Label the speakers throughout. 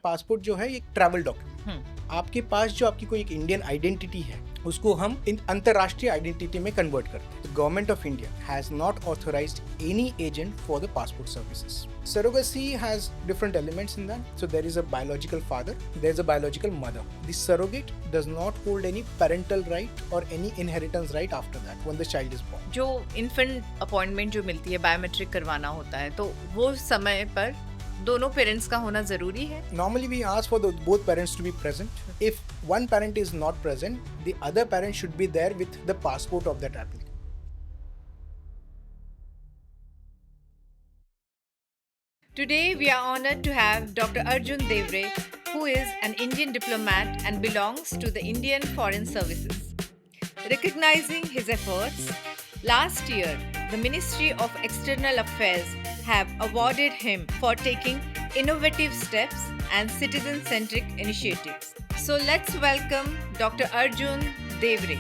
Speaker 1: Passport जो है एक ट्रैवल डॉक्यूमेंट, आपके पास जो आपकी कोई एक इंडियन आइडेंटिटी है उसको हम इन अंतरराष्ट्रीय आइडेंटिटी में कन्वर्ट करते हैं। Government of India has not authorised any agent for the passport services. Surrogacy has different elements in that. So there is a biological father, there is a biological mother. The surrogate does not hold any parental right or any inheritance right after that when the child is born.
Speaker 2: जो infant appointment जो मिलती है biometric करवाना होता है, तो वो समय पर दोनों पेरेंट्स का होना जरूरी है।
Speaker 1: Normally we ask for both parents to be present. If one parent is not present, the other parent should be there with the passport of that applicant.
Speaker 2: Today we are honored to have Dr. Arjun Devre, who is an Indian diplomat and belongs to the Indian Foreign Services. Recognizing his efforts, last year the Ministry of External Affairs have awarded him for taking innovative steps and citizen-centric initiatives. So let's welcome Dr. Arjun Devre.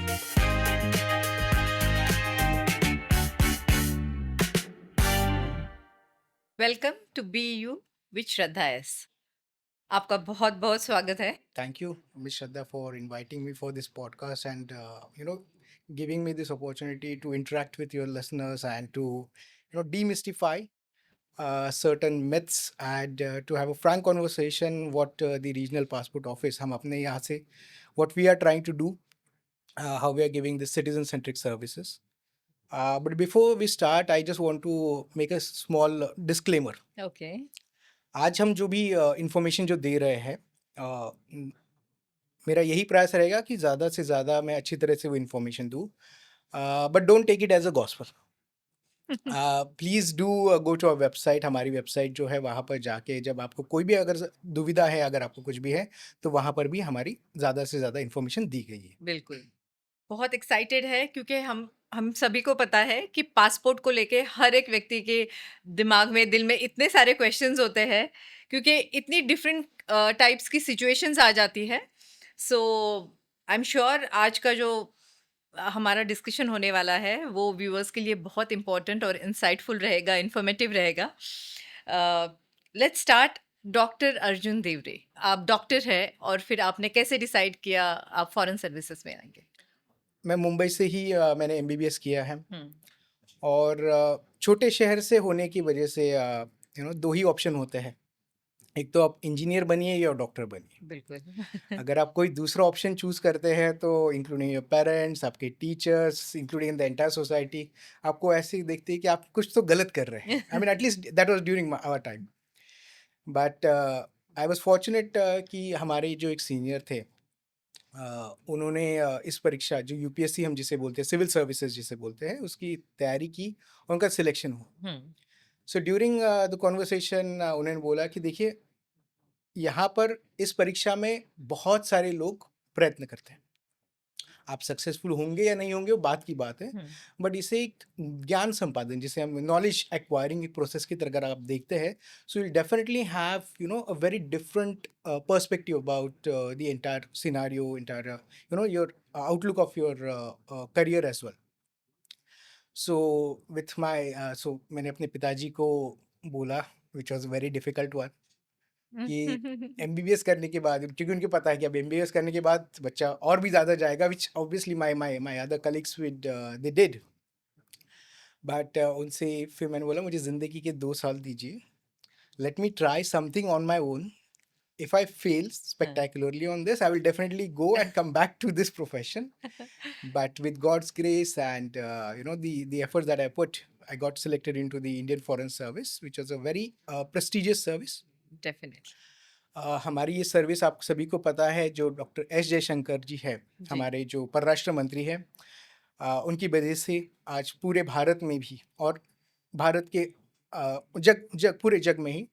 Speaker 2: Welcome to BU with Shraddha S. आपका बहुत बहुत स्वागत है।
Speaker 1: Thank you, Ms. Shraddha, for inviting me for this podcast and giving me this opportunity to interact with your listeners and to demystify certain myths and to have a frank conversation what the regional passport office हम अपने यहाँ से what we are trying to do, how we are giving the citizen centric services. But before we start, I just want to make a small disclaimer.
Speaker 2: Okay
Speaker 1: आज हम जो भी information जो दे रहे हैं, मेरा यही प्रयास रहेगा कि ज़्यादा से ज़्यादा मैं अच्छी तरह से वो इन्फॉर्मेशन दूँ, but don't take it as a gospel. Please do go to our website. हमारी वेबसाइट जो है वहाँ पर जाके जब आपको कोई भी अगर दुविधा है, अगर आपको कुछ भी है, तो वहाँ पर भी हमारी ज़्यादा से ज़्यादा इन्फॉर्मेशन दी गई है।
Speaker 2: बिल्कुल, बहुत एक्साइटेड है क्योंकि हम सभी को पता है कि पासपोर्ट को लेके हर एक व्यक्ति के दिमाग में, दिल में इतने सारे क्वेश्चंस होते हैं क्योंकि इतनी डिफरेंट टाइप्स की सिचुएशंस आ जाती है। सो आई एम श्योर आज का जो हमारा डिस्कशन होने वाला है वो व्यूअर्स के लिए बहुत इंपॉर्टेंट और इंसाइटफुल रहेगा, इंफॉर्मेटिव रहेगा। Let's start. डॉक्टर अर्जुन देवरे, आप डॉक्टर हैं और फिर आपने कैसे डिसाइड किया आप फॉरेन सर्विसेज में आएंगे?
Speaker 1: मैं मुंबई से ही मैंने MBBS किया है
Speaker 2: हम्म,
Speaker 1: और छोटे शहर से होने की वजह से दो ही ऑप्शन होते हैं, एक तो आप इंजीनियर बनिए या डॉक्टर बनिए।
Speaker 2: बिल्कुल।
Speaker 1: अगर आप कोई दूसरा ऑप्शन चूज करते हैं तो इंक्लूडिंग योर पेरेंट्स, आपके teachers, including the entire society, आपको ऐसे ही देखते हैं कि आप कुछ तो गलत कर रहे हैं। I mean at least that was during our time, but I was fortunate कि हमारे जो एक सीनियर थे, उन्होंने इस परीक्षा जो UPSC हम जिसे बोलते हैं, सिविल सर्विसेज जिसे बोलते हैं, उसकी तैयारी की और उनका सिलेक्शन हुआ। सो ड्यूरिंग द कॉन्वर्सेशन उन्होंने बोला कि देखिए, यहाँ पर इस परीक्षा में बहुत सारे लोग प्रयत्न करते हैं, आप सक्सेसफुल होंगे या नहीं होंगे वो बात की बात है, बट इसे एक ज्ञान संपादन जिसे हम नॉलेज एक्वायरिंग प्रोसेस की तरह अगर आप देखते हैं, so will definitely have a very different perspective about the entire scenario, entire your outlook of your career as well. So with my so मैंने अपने पिताजी को बोला, which was very difficult one, कि MBBS करने के बाद, क्योंकि उनको पता है कि अब MBBS करने के बाद बच्चा और भी ज़्यादा जाएगा, which obviously my other colleagues with they did, but उनसे फिर मैंने बोला मुझे ज़िंदगी के 2 साल दीजिए, let me try something on my own. If I fail spectacularly on this, I will definitely go and come back to this profession. But with God's grace and the efforts that I put, I got selected into the Indian Foreign Service, which was a very prestigious service.
Speaker 2: Definitely.
Speaker 1: हमारी ये service आप सभी को पता है, जो doctor S Jaishankar जी है, हमारे जो परराष्ट्र मंत्री हैं, उनकी वजह से आज पूरे भारत में भी और भारत के पूरे जग में ही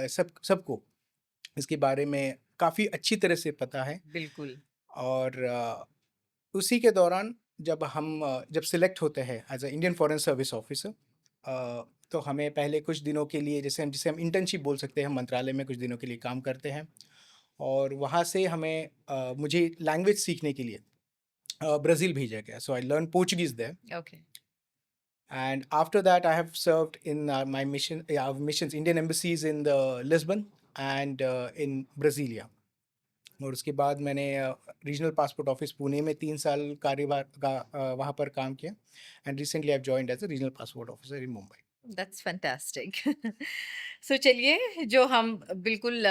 Speaker 1: सबको इसके बारे में काफ़ी अच्छी तरह से पता है।
Speaker 2: बिल्कुल।
Speaker 1: और उसी के दौरान जब सिलेक्ट होते हैं as a Indian foreign service officer, तो हमें पहले कुछ दिनों के लिए जिसे हम इंटर्नशिप बोल सकते हैं, हम मंत्रालय में कुछ दिनों के लिए काम करते हैं और वहाँ से हमें मुझे लैंग्वेज सीखने के लिए ब्राज़ील भेजा गया। So I learn Portuguese there.
Speaker 2: Okay.
Speaker 1: And after that, I have served in my missions, Indian embassies in the Lisbon, and in Brasilia. और उसके बाद मैंने रीजनल पासपोर्ट ऑफिस पुणे में 3 साल कार्यभार का वहाँ पर काम किया and recently I have joined as a regional passport officer in Mumbai.
Speaker 2: That's fantastic. So चलिए, जो हम बिल्कुल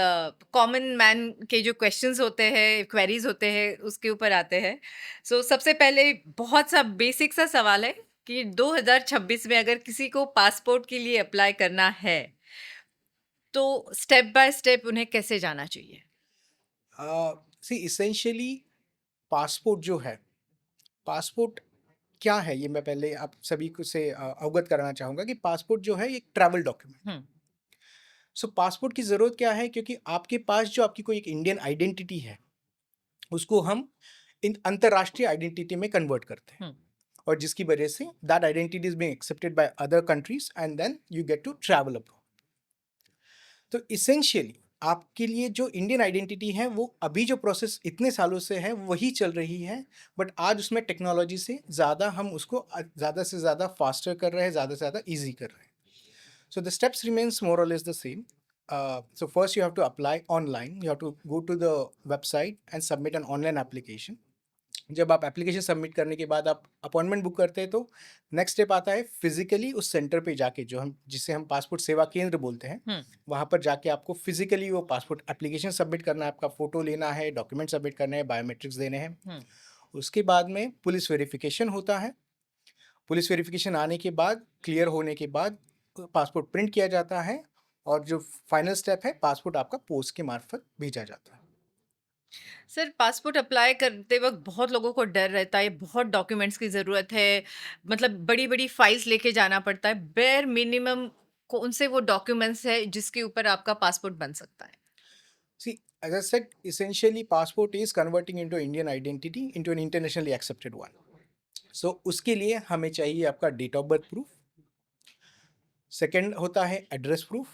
Speaker 2: कॉमन मैन के जो क्वेश्चंस होते हैं, क्वेरीज होते हैं, उसके ऊपर आते हैं। सो सबसे पहले बहुत सा बेसिक सा सवाल है कि 2026 में अगर किसी को पासपोर्ट के लिए अप्लाई करना है, तो स्टेप बाय स्टेप उन्हें कैसे जाना चाहिए?
Speaker 1: सी इसेंशियली पासपोर्ट जो है, पासपोर्ट क्या है ये मैं पहले आप सभी को से अवगत कराना चाहूँगा कि पासपोर्ट जो है ये एक ट्रैवल डॉक्यूमेंट।
Speaker 2: हम्म।
Speaker 1: सो पासपोर्ट की ज़रूरत क्या है, क्योंकि आपके पास जो आपकी कोई एक इंडियन आइडेंटिटी है उसको हम इन अंतर्राष्ट्रीय आइडेंटिटी में कन्वर्ट करते हैं,
Speaker 2: हम्म।
Speaker 1: और जिसकी वजह से that identity is being accepted by other countries and then you get to travel abroad. तो इसेंशियली आपके लिए जो इंडियन आइडेंटिटी है वो अभी जो प्रोसेस इतने सालों से है वही चल रही है, बट आज उसमें टेक्नोलॉजी से ज़्यादा हम उसको ज़्यादा से ज़्यादा फास्टर कर रहे हैं, ज़्यादा से ज़्यादा ईजी कर रहे हैं। So the steps remains more or less the same. So first you have to apply online. You have to go to the website and submit an online application. जब आप एप्लीकेशन सबमिट करने के बाद आप appointment book करते हैं तो next step आता है फिजिकली उस सेंटर पे जाके, जो हम जिसे हम पासपोर्ट सेवा केंद्र बोलते हैं, वहाँ पर जाके आपको फिजिकली वो पासपोर्ट एप्लीकेशन सबमिट करना है, आपका फोटो लेना है, डॉक्यूमेंट सबमिट करने हैं, बायोमेट्रिक्स देने हैं। उसके बाद में पुलिस वेरिफिकेशन होता है। पुलिस वेरिफिकेशन आने के बाद, क्लियर होने के बाद पासपोर्ट प्रिंट किया जाता है, और जो फाइनल स्टेप है पासपोर्ट आपका पोस्ट के मार्फत भेजा जाता है।
Speaker 2: सर, पासपोर्ट अप्लाई करते वक्त बहुत लोगों को डर रहता है, बहुत डॉक्यूमेंट्स की ज़रूरत है, मतलब बड़ी-बड़ी फाइल्स लेके जाना पड़ता है। बेयर मिनिमम कौन से वो डॉक्यूमेंट्स है जिसके ऊपर आपका पासपोर्ट बन सकता है?
Speaker 1: See, as I said, essentially passport is converting into Indian identity into an internationally accepted one. So उसके लिए हमें चाहिए आपका date of birth proof, second होता है एड्रेस प्रूफ,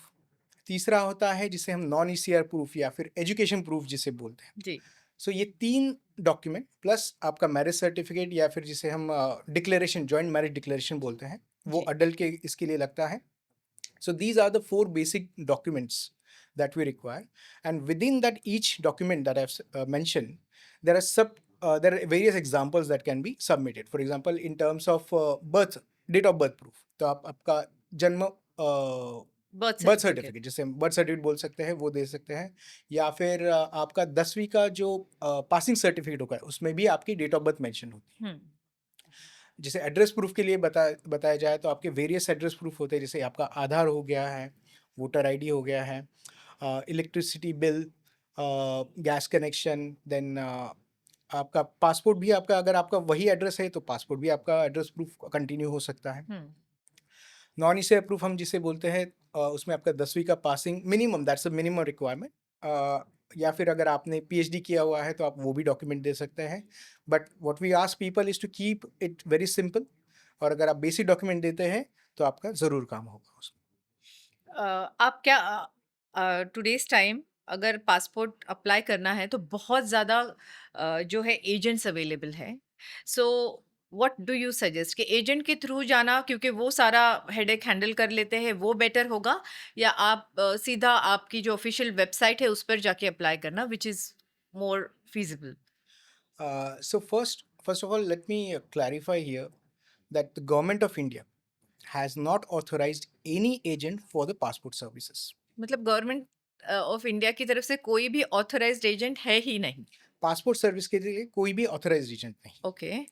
Speaker 1: तीसरा होता है जिसे हम नॉन ईसीआर प्रूफ या फिर एजुकेशन प्रूफ जिसे बोलते हैं।
Speaker 2: जी।
Speaker 1: सो ये 3 डॉक्यूमेंट प्लस आपका मैरिज सर्टिफिकेट या फिर जिसे हम डिक्लेरेशन, जॉइंट मैरिज डिक्लेरेशन बोलते हैं, वो
Speaker 2: जी।
Speaker 1: अडल्ट के इसके लिए लगता है। So these are the 4 basic documents that we require, and within that each document that I've mentioned, there are various examples that can be submitted. For example, in terms of date of birth proof, तो आप आपका जन्म
Speaker 2: birth
Speaker 1: birth
Speaker 2: certificate.
Speaker 1: Certificate जिसे हम birth certificate बोल सकते हैं वो दे सकते हैं, या फिर आपका 10वीं का जो पासिंग सर्टिफिकेट होगा उसमें भी आपकी डेट ऑफ बर्थ मेंशन होती है। जैसे एड्रेस प्रूफ के लिए बताया जाए तो आपके वेरियस एड्रेस प्रूफ होते हैं, जैसे आपका आधार हो गया है, वोटर आईडी हो गया है, electricity bill, gas connection, then आपका पासपोर्ट भी आपका, अगर आपका वही एड्रेस है तो पासपोर्ट भी आपका एड्रेस प्रूफ कंटिन्यू हो सकता है। नॉन ईसीआर प्रूफ हम जिसे बोलते हैं, उसमें आपका 10वीं का passing minimum, that's a minimum requirement, या फिर अगर आपने पीएचडी किया हुआ है तो आप वो भी डॉक्यूमेंट दे सकते हैं, but what we ask people is to keep it very simple, और अगर आप बेसिक डॉक्यूमेंट देते हैं तो आपका ज़रूर काम होगा उसमें।
Speaker 2: आप क्या टुडेस टाइम अगर पासपोर्ट अप्लाई करना है तो बहुत ज़्यादा जो है एजेंट्स अवेलेबल है। So what do you suggest कि एजेंट के थ्रू जाना, क्योंकि वो सारा हेडेक हैंडल कर लेते हैं, वो बेटर होगा, या आप सीधा आपकी जो ऑफिशियल वेबसाइट है उस पर जाके अप्लाई करना, which is more feasible?
Speaker 1: So first of all, let me clarify here that the government of India has not authorized any agent for the passport services.
Speaker 2: मतलब गवर्नमेंट ऑफ इंडिया की तरफ से कोई भी ऑथराइज्ड एजेंट है ही नहीं?
Speaker 1: Passport service के लिए कोई भी ऑथराइज्ड एजेंट नहीं।
Speaker 2: Okay.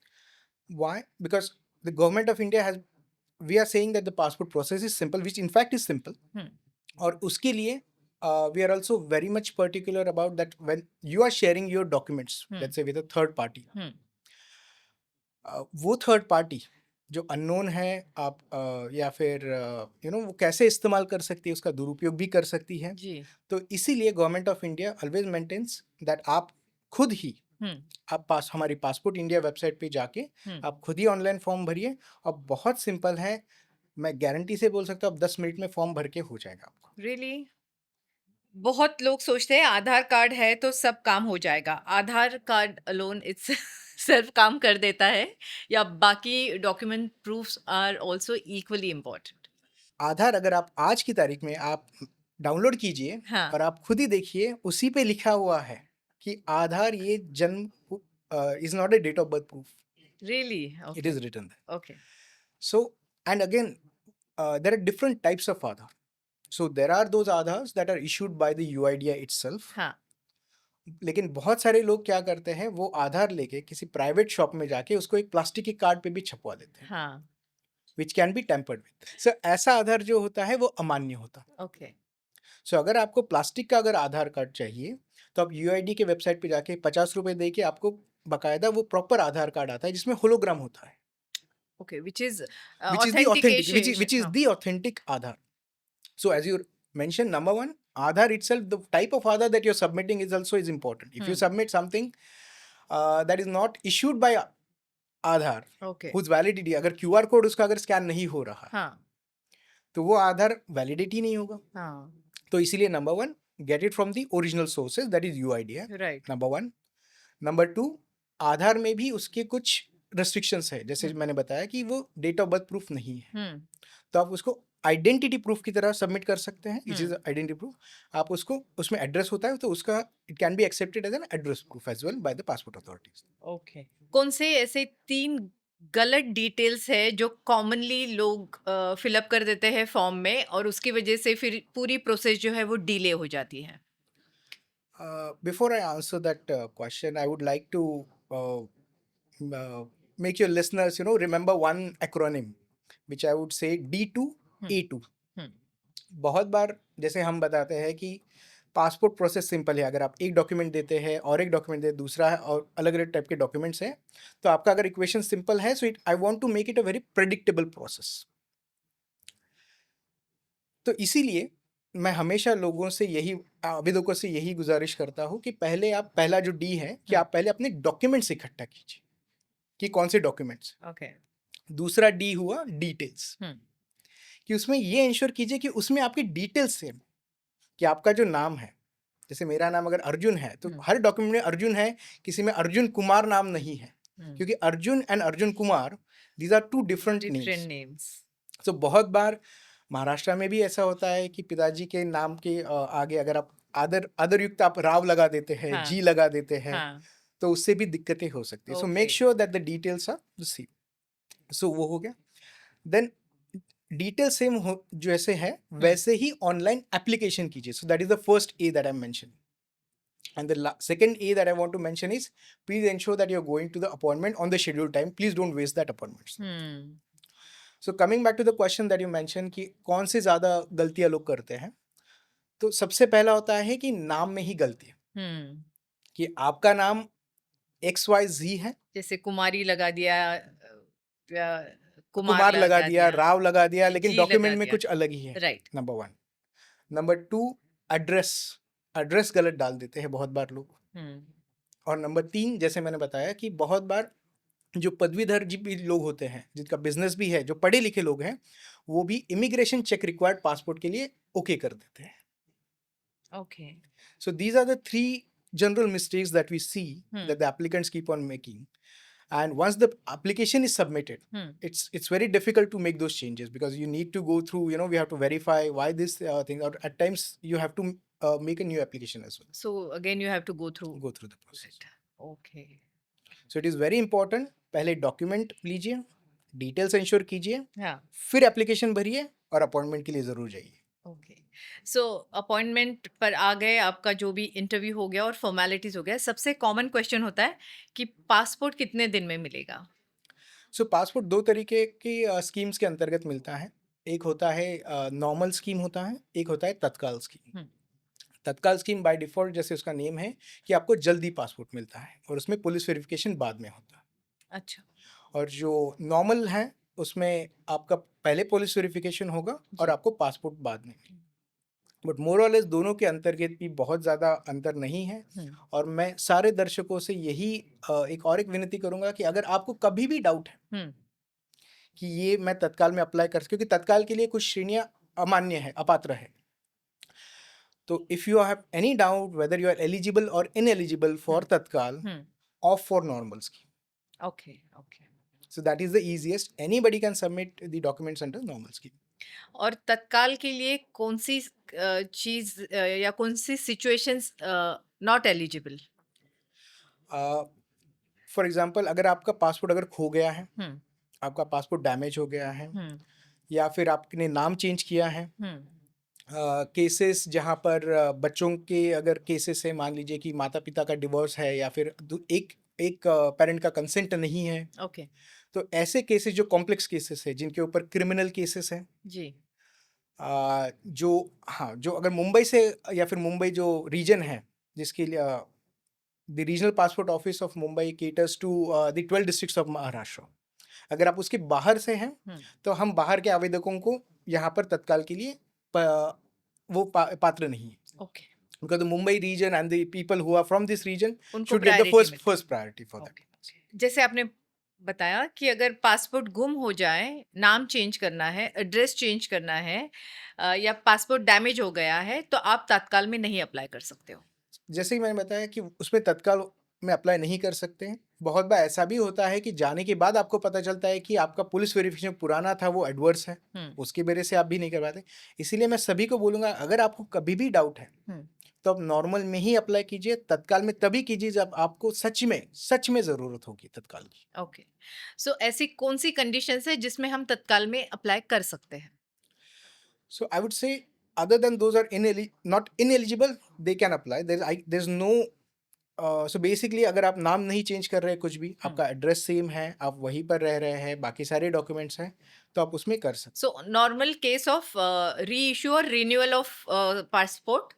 Speaker 1: Why? Because the government of India has, we are saying that the passport process is simple, which in fact is simple. और उसके लिए we are also very much particular about that when you are sharing your documents, let's say with a third party, वो third party जो unknown है, आप या फिर वो कैसे इस्तेमाल कर सकती है, उसका दुरुपयोग भी कर सकती है।
Speaker 2: जी।
Speaker 1: तो इसीलिए government of India always maintains that आप खुद ही आप हमारी पासपोर्ट इंडिया वेबसाइट पे जाके आप खुद ही ऑनलाइन फॉर्म भरिए, और बहुत सिंपल है, मैं गारंटी से बोल सकता हूँ 10 मिनट में फॉर्म भर के हो जाएगा आपको।
Speaker 2: रियली? बहुत लोग सोचते हैं आधार कार्ड है तो सब काम हो जाएगा। आधार कार्ड अलोन इट्स सिर्फ काम कर देता है, या बाकी document proofs are also equally important?
Speaker 1: Aadhaar, अगर आप आज की तारीख में आप डाउनलोड कीजिए
Speaker 2: हाँ,
Speaker 1: और आप खुद ही देखिए, उसी पे लिखा हुआ है कि आधार ये जन्म is not a date of birth proof,
Speaker 2: really?
Speaker 1: It
Speaker 2: okay,
Speaker 1: is written there.
Speaker 2: Okay.
Speaker 1: So, and again, there are different types of Aadhaar. So there are those Aadhaars that are issued by the UIDAI itself.
Speaker 2: हाँ,
Speaker 1: लेकिन बहुत सारे लोग क्या करते हैं, वो आधार लेके किसी प्राइवेट शॉप में जाके उसको एक प्लास्टिक के कार्ड पे भी छपवा देते हैं,
Speaker 2: हाँ,
Speaker 1: which can be tampered with. So ऐसा आधार जो होता है वो अमान्य होता है.
Speaker 2: ओके,
Speaker 1: सो अगर आपको प्लास्टिक का अगर आधार कार्ड चाहिए, तो आप यूआईडी के वेबसाइट पे जाके 50 रुपए दे के आपको बकायदा वो प्रॉपर आधार कार्ड आता है जिसमें होलोग्राम होता है,
Speaker 2: okay, which is
Speaker 1: which is the authentic,
Speaker 2: authentication,
Speaker 1: which is
Speaker 2: हाँ,
Speaker 1: the authentic Aadhaar. So as you mentioned, number one, Aadhaar itself, the type of Aadhaar that you're submitting is also is important. If you submit something that is not issued by Aadhaar,
Speaker 2: okay,
Speaker 1: whose validity, अगर QR code उसका अगर scan नहीं हो रहा,
Speaker 2: हाँ,
Speaker 1: तो वो आधार validity नहीं होगा.
Speaker 2: हाँ,
Speaker 1: तो इसीलिए number one, get it from the original sources, that is UID है
Speaker 2: right,
Speaker 1: number one. Number two, Aadhaar में भी उसके कुछ रेस्ट्रिक्शंस है, जैसे मैंने बताया कि वो डेट ऑफ बर्थ प्रूफ नहीं है, तो आप उसको आइडेंटिटी प्रूफ की तरह सबमिट कर सकते हैं. It is identity proof. आप उसको, उसमें एड्रेस होता है तो उसका it can be accepted as an address proof as well by the passport authorities.
Speaker 2: Okay. कौन से ऐसे 3 गलत डिटेल्स है जो कॉमनली लोग फिल अप कर देते हैं फॉर्म में और उसकी वजह से फिर पूरी प्रोसेस जो है वो डिले हो जाती है?
Speaker 1: Before I answer that question, I would like to make your listeners, remember one acronym, which I would say D2A2.
Speaker 2: हुँ,
Speaker 1: बहुत बार जैसे हम बताते हैं कि पासपोर्ट प्रोसेस सिंपल है, अगर आप एक डॉक्यूमेंट देते हैं और एक डॉक्यूमेंट दे दूसरा है और अलग अलग टाइप के डॉक्यूमेंट्स हैं, तो आपका अगर इक्वेशन सिंपल है, so I want to make it a very predictable process. तो इसीलिए मैं हमेशा लोगों से यही, आवेदकों से यही गुजारिश करता हूँ कि पहले आप, पहला जो डी है कि आप पहले अपने डॉक्यूमेंट्स इकट्ठा कीजिए कि कौन से डॉक्यूमेंट्स.
Speaker 2: ओके,
Speaker 1: दूसरा डी हुआ डिटेल्स,
Speaker 2: हुँ,
Speaker 1: कि उसमें ये इंश्योर कीजिए कि उसमें आपकी डिटेल्स सेम, कि आपका जो नाम है, जैसे मेरा नाम अगर अर्जुन है तो हर डॉक्यूमेंट में अर्जुन है, किसी में अर्जुन कुमार नाम नहीं है, क्योंकि Arjun and Arjun Kumar, these are two different
Speaker 2: different
Speaker 1: names.
Speaker 2: Names,
Speaker 1: तो बहुत बार महाराष्ट्र में भी ऐसा होता है कि पिताजी के नाम के आगे अगर आप आदर युक्त आप राव लगा देते हैं,
Speaker 2: हाँ,
Speaker 1: जी लगा देते हैं,
Speaker 2: हाँ,
Speaker 1: तो उससे भी दिक्कतें हो सकती है. So make
Speaker 2: okay,
Speaker 1: sure that the details are the same. So वो हो गया. देन डिटेल सेम हो जैसे है वैसे ही ऑनलाइन एप्लीकेशन कीजिए. सो that is the first A that I mention. And the second A that I want to mention is, please ensure that you're going to the appointment on the scheduled time. Please don't waste that appointment.
Speaker 2: Hmm,
Speaker 1: So coming back to the question that you mentioned कि कौन से ज़्यादा गलतियाँ लोग करते हैं, तो सबसे पहला होता है कि नाम में ही गलती है,
Speaker 2: हुँ,
Speaker 1: कि आपका नाम XYZ है,
Speaker 2: जैसे कुमारी लगा दिया, कुमार
Speaker 1: कुमार लगा
Speaker 2: लगा
Speaker 1: दिया,
Speaker 2: दिया,
Speaker 1: राव लगा दिया, लेकिन
Speaker 2: जी लगा
Speaker 1: डॉक्यूमेंट में
Speaker 2: दिया,
Speaker 1: कुछ अलग ही है.
Speaker 2: Right,
Speaker 1: number one. Number to, address address गलत डाल देते हैं बहुत बार लोग.
Speaker 2: हुँ,
Speaker 1: और नंबर तीन, जैसे मैंने बताया कि बहुत बार जो पदवीधर जी भी लोग होते हैं, जिनका बिजनेस भी है, जो पढ़े लिखे लोग हैं, वो भी इमिग्रेशन चेक रिक्वायर्ड पासपोर्ट के लिए ओके कर देते हैं.
Speaker 2: Okay,
Speaker 1: So these are the three general mistakes that we see that the applicants keep on making. And once the application is submitted, it's very difficult to make those changes because you need to go through, we have to verify why this thing, or at times you have to make a new application as well.
Speaker 2: so again you have to go through
Speaker 1: Go through the process.
Speaker 2: it. Okay,
Speaker 1: So it is very important. पहले document लीजिए, details ensure कीजिए,
Speaker 2: हाँ,
Speaker 1: फिर application भरिए और appointment के लिए ज़रूर जाइए.
Speaker 2: ओके। सो अपॉइंटमेंट पर आ गए, आपका जो भी इंटरव्यू हो गया और फॉर्मेलिटीज़ हो गया, सबसे कॉमन क्वेश्चन होता है कि पासपोर्ट कितने दिन में मिलेगा?
Speaker 1: सो पासपोर्ट दो तरीके की स्कीम्स के अंतर्गत मिलता है. एक होता है नॉर्मल स्कीम होता है, एक होता है तत्काल स्कीम.
Speaker 2: हुँ,
Speaker 1: तत्काल स्कीम बाय डिफ़ॉल्ट, जैसे उसका नेम है, कि आपको जल्दी पासपोर्ट मिलता है और उसमें पुलिस वेरिफिकेशन बाद में होता है.
Speaker 2: अच्छा,
Speaker 1: और जो नॉर्मल है, उसमें आपका पहले पुलिस वेरिफिकेशन होगा और
Speaker 2: जी।
Speaker 1: आपको पासपोर्ट बाद में. बट मोर और लेस दोनों के अंतर्गत भी बहुत ज़्यादा अंतर नहीं है.
Speaker 2: हुँ,
Speaker 1: और मैं सारे दर्शकों से यही एक विनती करूँगा कि अगर आपको कभी भी डाउट है
Speaker 2: हुँ,
Speaker 1: कि ये मैं तत्काल में अप्लाई कर, क्योंकि तत्काल के लिए कुछ श्रेणियाँ अमान्य है, अपात्र है. तो if you have any doubt whether you are eligible और ineligible for tatkal
Speaker 2: hmm,
Speaker 1: or for normal scheme.
Speaker 2: Okay, okay,
Speaker 1: So that is the easiest. Anybody can submit the documents under normal scheme.
Speaker 2: और तत्काल के लिए कौन-सी चीज़ या कौन-सी situations not eligible?
Speaker 1: For example अगर आपका पासपोर्ट अगर खो गया है,
Speaker 2: हुँ,
Speaker 1: आपका पासपोर्ट डैमेज हो गया है
Speaker 2: हुँ,
Speaker 1: या फिर आपने नाम चेंज किया है,
Speaker 2: हुँ,
Speaker 1: केसेस जहाँ पर बच्चों के अगर केसेस है, मान लीजिए कि माता-पिता का डिवोर्स है या फिर एक एक पेरेंट का कंसेंट नहीं है,
Speaker 2: ओके,
Speaker 1: तो ऐसे केसेस जो कॉम्प्लेक्स केसेस है जिनके ऊपर क्रिमिनल केसेस हैं,
Speaker 2: जी,
Speaker 1: जो हाँ, जो अगर मुंबई से या फिर मुंबई जो रीजन है जिसके लिए the regional passport office of Mumbai caters to the 12 districts of Maharashtra. अगर आप उसके बाहर से हैं,
Speaker 2: हुँ,
Speaker 1: तो हम बाहर के आवेदकों को यहाँ पर तत्काल के लिए पात्र नहीं है।
Speaker 2: Okay,
Speaker 1: Because the Mumbai region and the people who are from this region
Speaker 2: उनको
Speaker 1: should get the
Speaker 2: प्रायोरिटी मिलती है।
Speaker 1: first priority for that.
Speaker 2: Okay. जैसे आपने बताया कि अगर पासपोर्ट गुम हो जाए, नाम चेंज करना है, एड्रेस चेंज करना है या पासपोर्ट डैमेज हो गया है, तो आप तत्काल में नहीं अप्लाई कर सकते हो।
Speaker 1: जैसे ही मैंने बताया कि उसमें तत्काल में अप्लाई नहीं कर सकते हैं। बहुत बार ऐसा भी होता है कि जाने के बाद आपको पता चलता है कि आपका पुलिस वेरिफिकेशन पुराना था, वो एडवर्स है,
Speaker 2: हुँ,
Speaker 1: उसके वजह से आप भी नहीं कर पाते। इसीलिए मैं सभी को बोलूँगा, अगर आपको कभी भी डाउट है,
Speaker 2: हुँ,
Speaker 1: तो आप नॉर्मल में ही अप्लाई कीजिए, तत्काल में तभी कीजिए जब आपको सच में ज़रूरत होगी तत्काल की।
Speaker 2: ओके। सो ऐसी कौन-सी कंडीशंस है जिसमें हम तत्काल में अप्लाई कर सकते हैं?
Speaker 1: So I would say other than those are not ineligible, they can apply. There's no so basically अगर आप नाम नहीं चेंज कर रहे कुछ भी,
Speaker 2: हुँ,
Speaker 1: आपका एड्रेस सेम है, आप वहीं पर रह रहे हैं, बाकी सारे डॉक्यूमेंट्स हैं, तो आप उसमें कर सकते
Speaker 2: सो नॉर्मल केस ऑफ री-इश्यू और रिन्यूअल ऑफ पासपोर्ट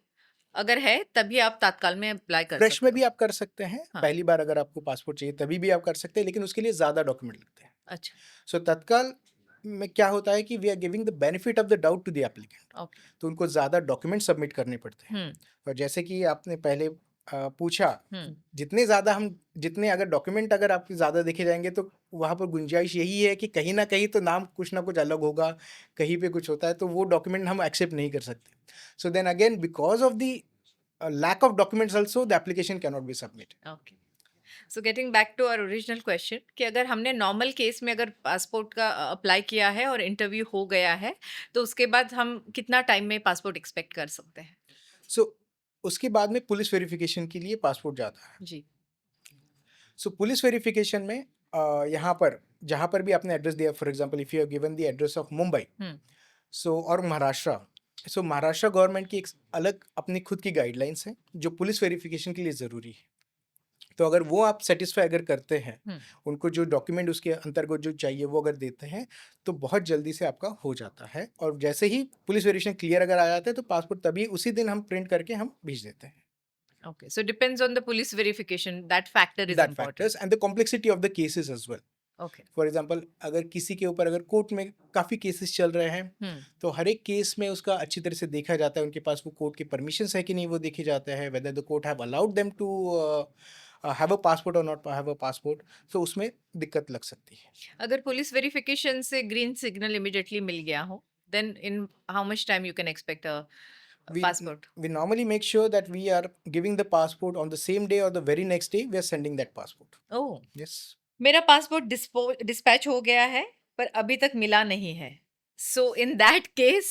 Speaker 2: अगर है, तभी आप तत्काल में अप्लाई
Speaker 1: हैं।
Speaker 2: कर
Speaker 1: फ्रेश में
Speaker 2: सकते हो।
Speaker 1: भी आप कर सकते हैं,
Speaker 2: हाँ,
Speaker 1: पहली बार अगर आपको पासपोर्ट चाहिए तभी भी आप कर सकते हैं, लेकिन उसके लिए ज़्यादा डॉक्यूमेंट लगते हैं।
Speaker 2: अच्छा,
Speaker 1: सो तत्काल में क्या होता है कि we are giving the benefit of the doubt to the applicant,
Speaker 2: okay.
Speaker 1: तो उनको ज़्यादा डॉक्यूमेंट सबमिट करने पड़ते हैं।
Speaker 2: हुँ,
Speaker 1: और जैसे कि आपने पहले पूछा
Speaker 2: हुँ,
Speaker 1: कि जितने अगर डॉक्यूमेंट अगर आपके ज़्यादा देखे जाएँगे, तो वहाँ पर गुंजाइश यही है कि कहीं न कहीं तो नाम कुछ ना कुछ अलग होगा, कहीं पे कुछ होता है, तो वो डॉक्यूमेंट हम एक्सेप्ट नहीं कर सकते। So then again because of the lack of documents also the application can not be submitted.
Speaker 2: Okay. So getting back to our original question कि अगर हमने नॉर्मल केस में अगर पासपोर्ट का अप्लाई किया है और इंटरव्यू हो गया है, तो उसके बाद हम कितना टाइम में पासपोर्ट एक्सपेक्ट कर सकते हैं?
Speaker 1: सो उसके बाद में पुलिस वेरिफिकेशन के लिए पासपोर्ट जाता है।
Speaker 2: जी।
Speaker 1: सो पुलिस वेरिफिकेशन में यहाँ पर जहाँ पर भी आपने एड्रेस दिया, for example if you have given the address of Mumbai,
Speaker 2: hmm,
Speaker 1: so और महाराष्ट्र, सो महाराष्ट्र गवर्नमेंट की एक अलग अपनी खुद की गाइडलाइंस है जो पुलिस वेरिफिकेशन के लिए ज़रूरी है। तो अगर वो आप सेटिस्फाई अगर करते हैं,
Speaker 2: हुँ।
Speaker 1: उनको जो डॉक्यूमेंट उसके अंतर्गत जो चाहिए वो अगर देते हैं, तो बहुत जल्दी से आपका हो जाता है। और जैसे ही पुलिस वेरिफिकेशन क्लियर अगर आ जाता है, तो पासपोर्ट तभी उसी दिन हम प्रिंट करके हम भेज देते हैं।
Speaker 2: Okay. So depends on the police verification. That factor is
Speaker 1: that
Speaker 2: important.
Speaker 1: Factors and the complexity of the cases as well.
Speaker 2: Okay.
Speaker 1: For example अगर किसी के ऊपर अगर कोर्ट में काफ़ी केसेस चल रहे हैं,
Speaker 2: Hmm.
Speaker 1: तो हर एक केस में उसका अच्छी तरह से देखा जाता है, उनके पास वो कोर्ट के परमिशंस है कि नहीं वो देखे जाते हैं, whether the court have allowed them to have a passport और नॉट हैव अ पासपोर्ट, तो उसमें दिक्कत लग सकती है।
Speaker 2: अगर पुलिस वेरिफिकेशन से ग्रीन सिग्नल इमीडिएटली मिल गया हो, then in how much time you can expect a
Speaker 1: we
Speaker 2: passport?
Speaker 1: we normally make sure that we are giving the passport on the same day or the very next day we are sending that passport.
Speaker 2: Oh,
Speaker 1: Yes.
Speaker 2: मेरा passport dispatch हो गया है, पर अभी तक मिला नहीं है. So in that case,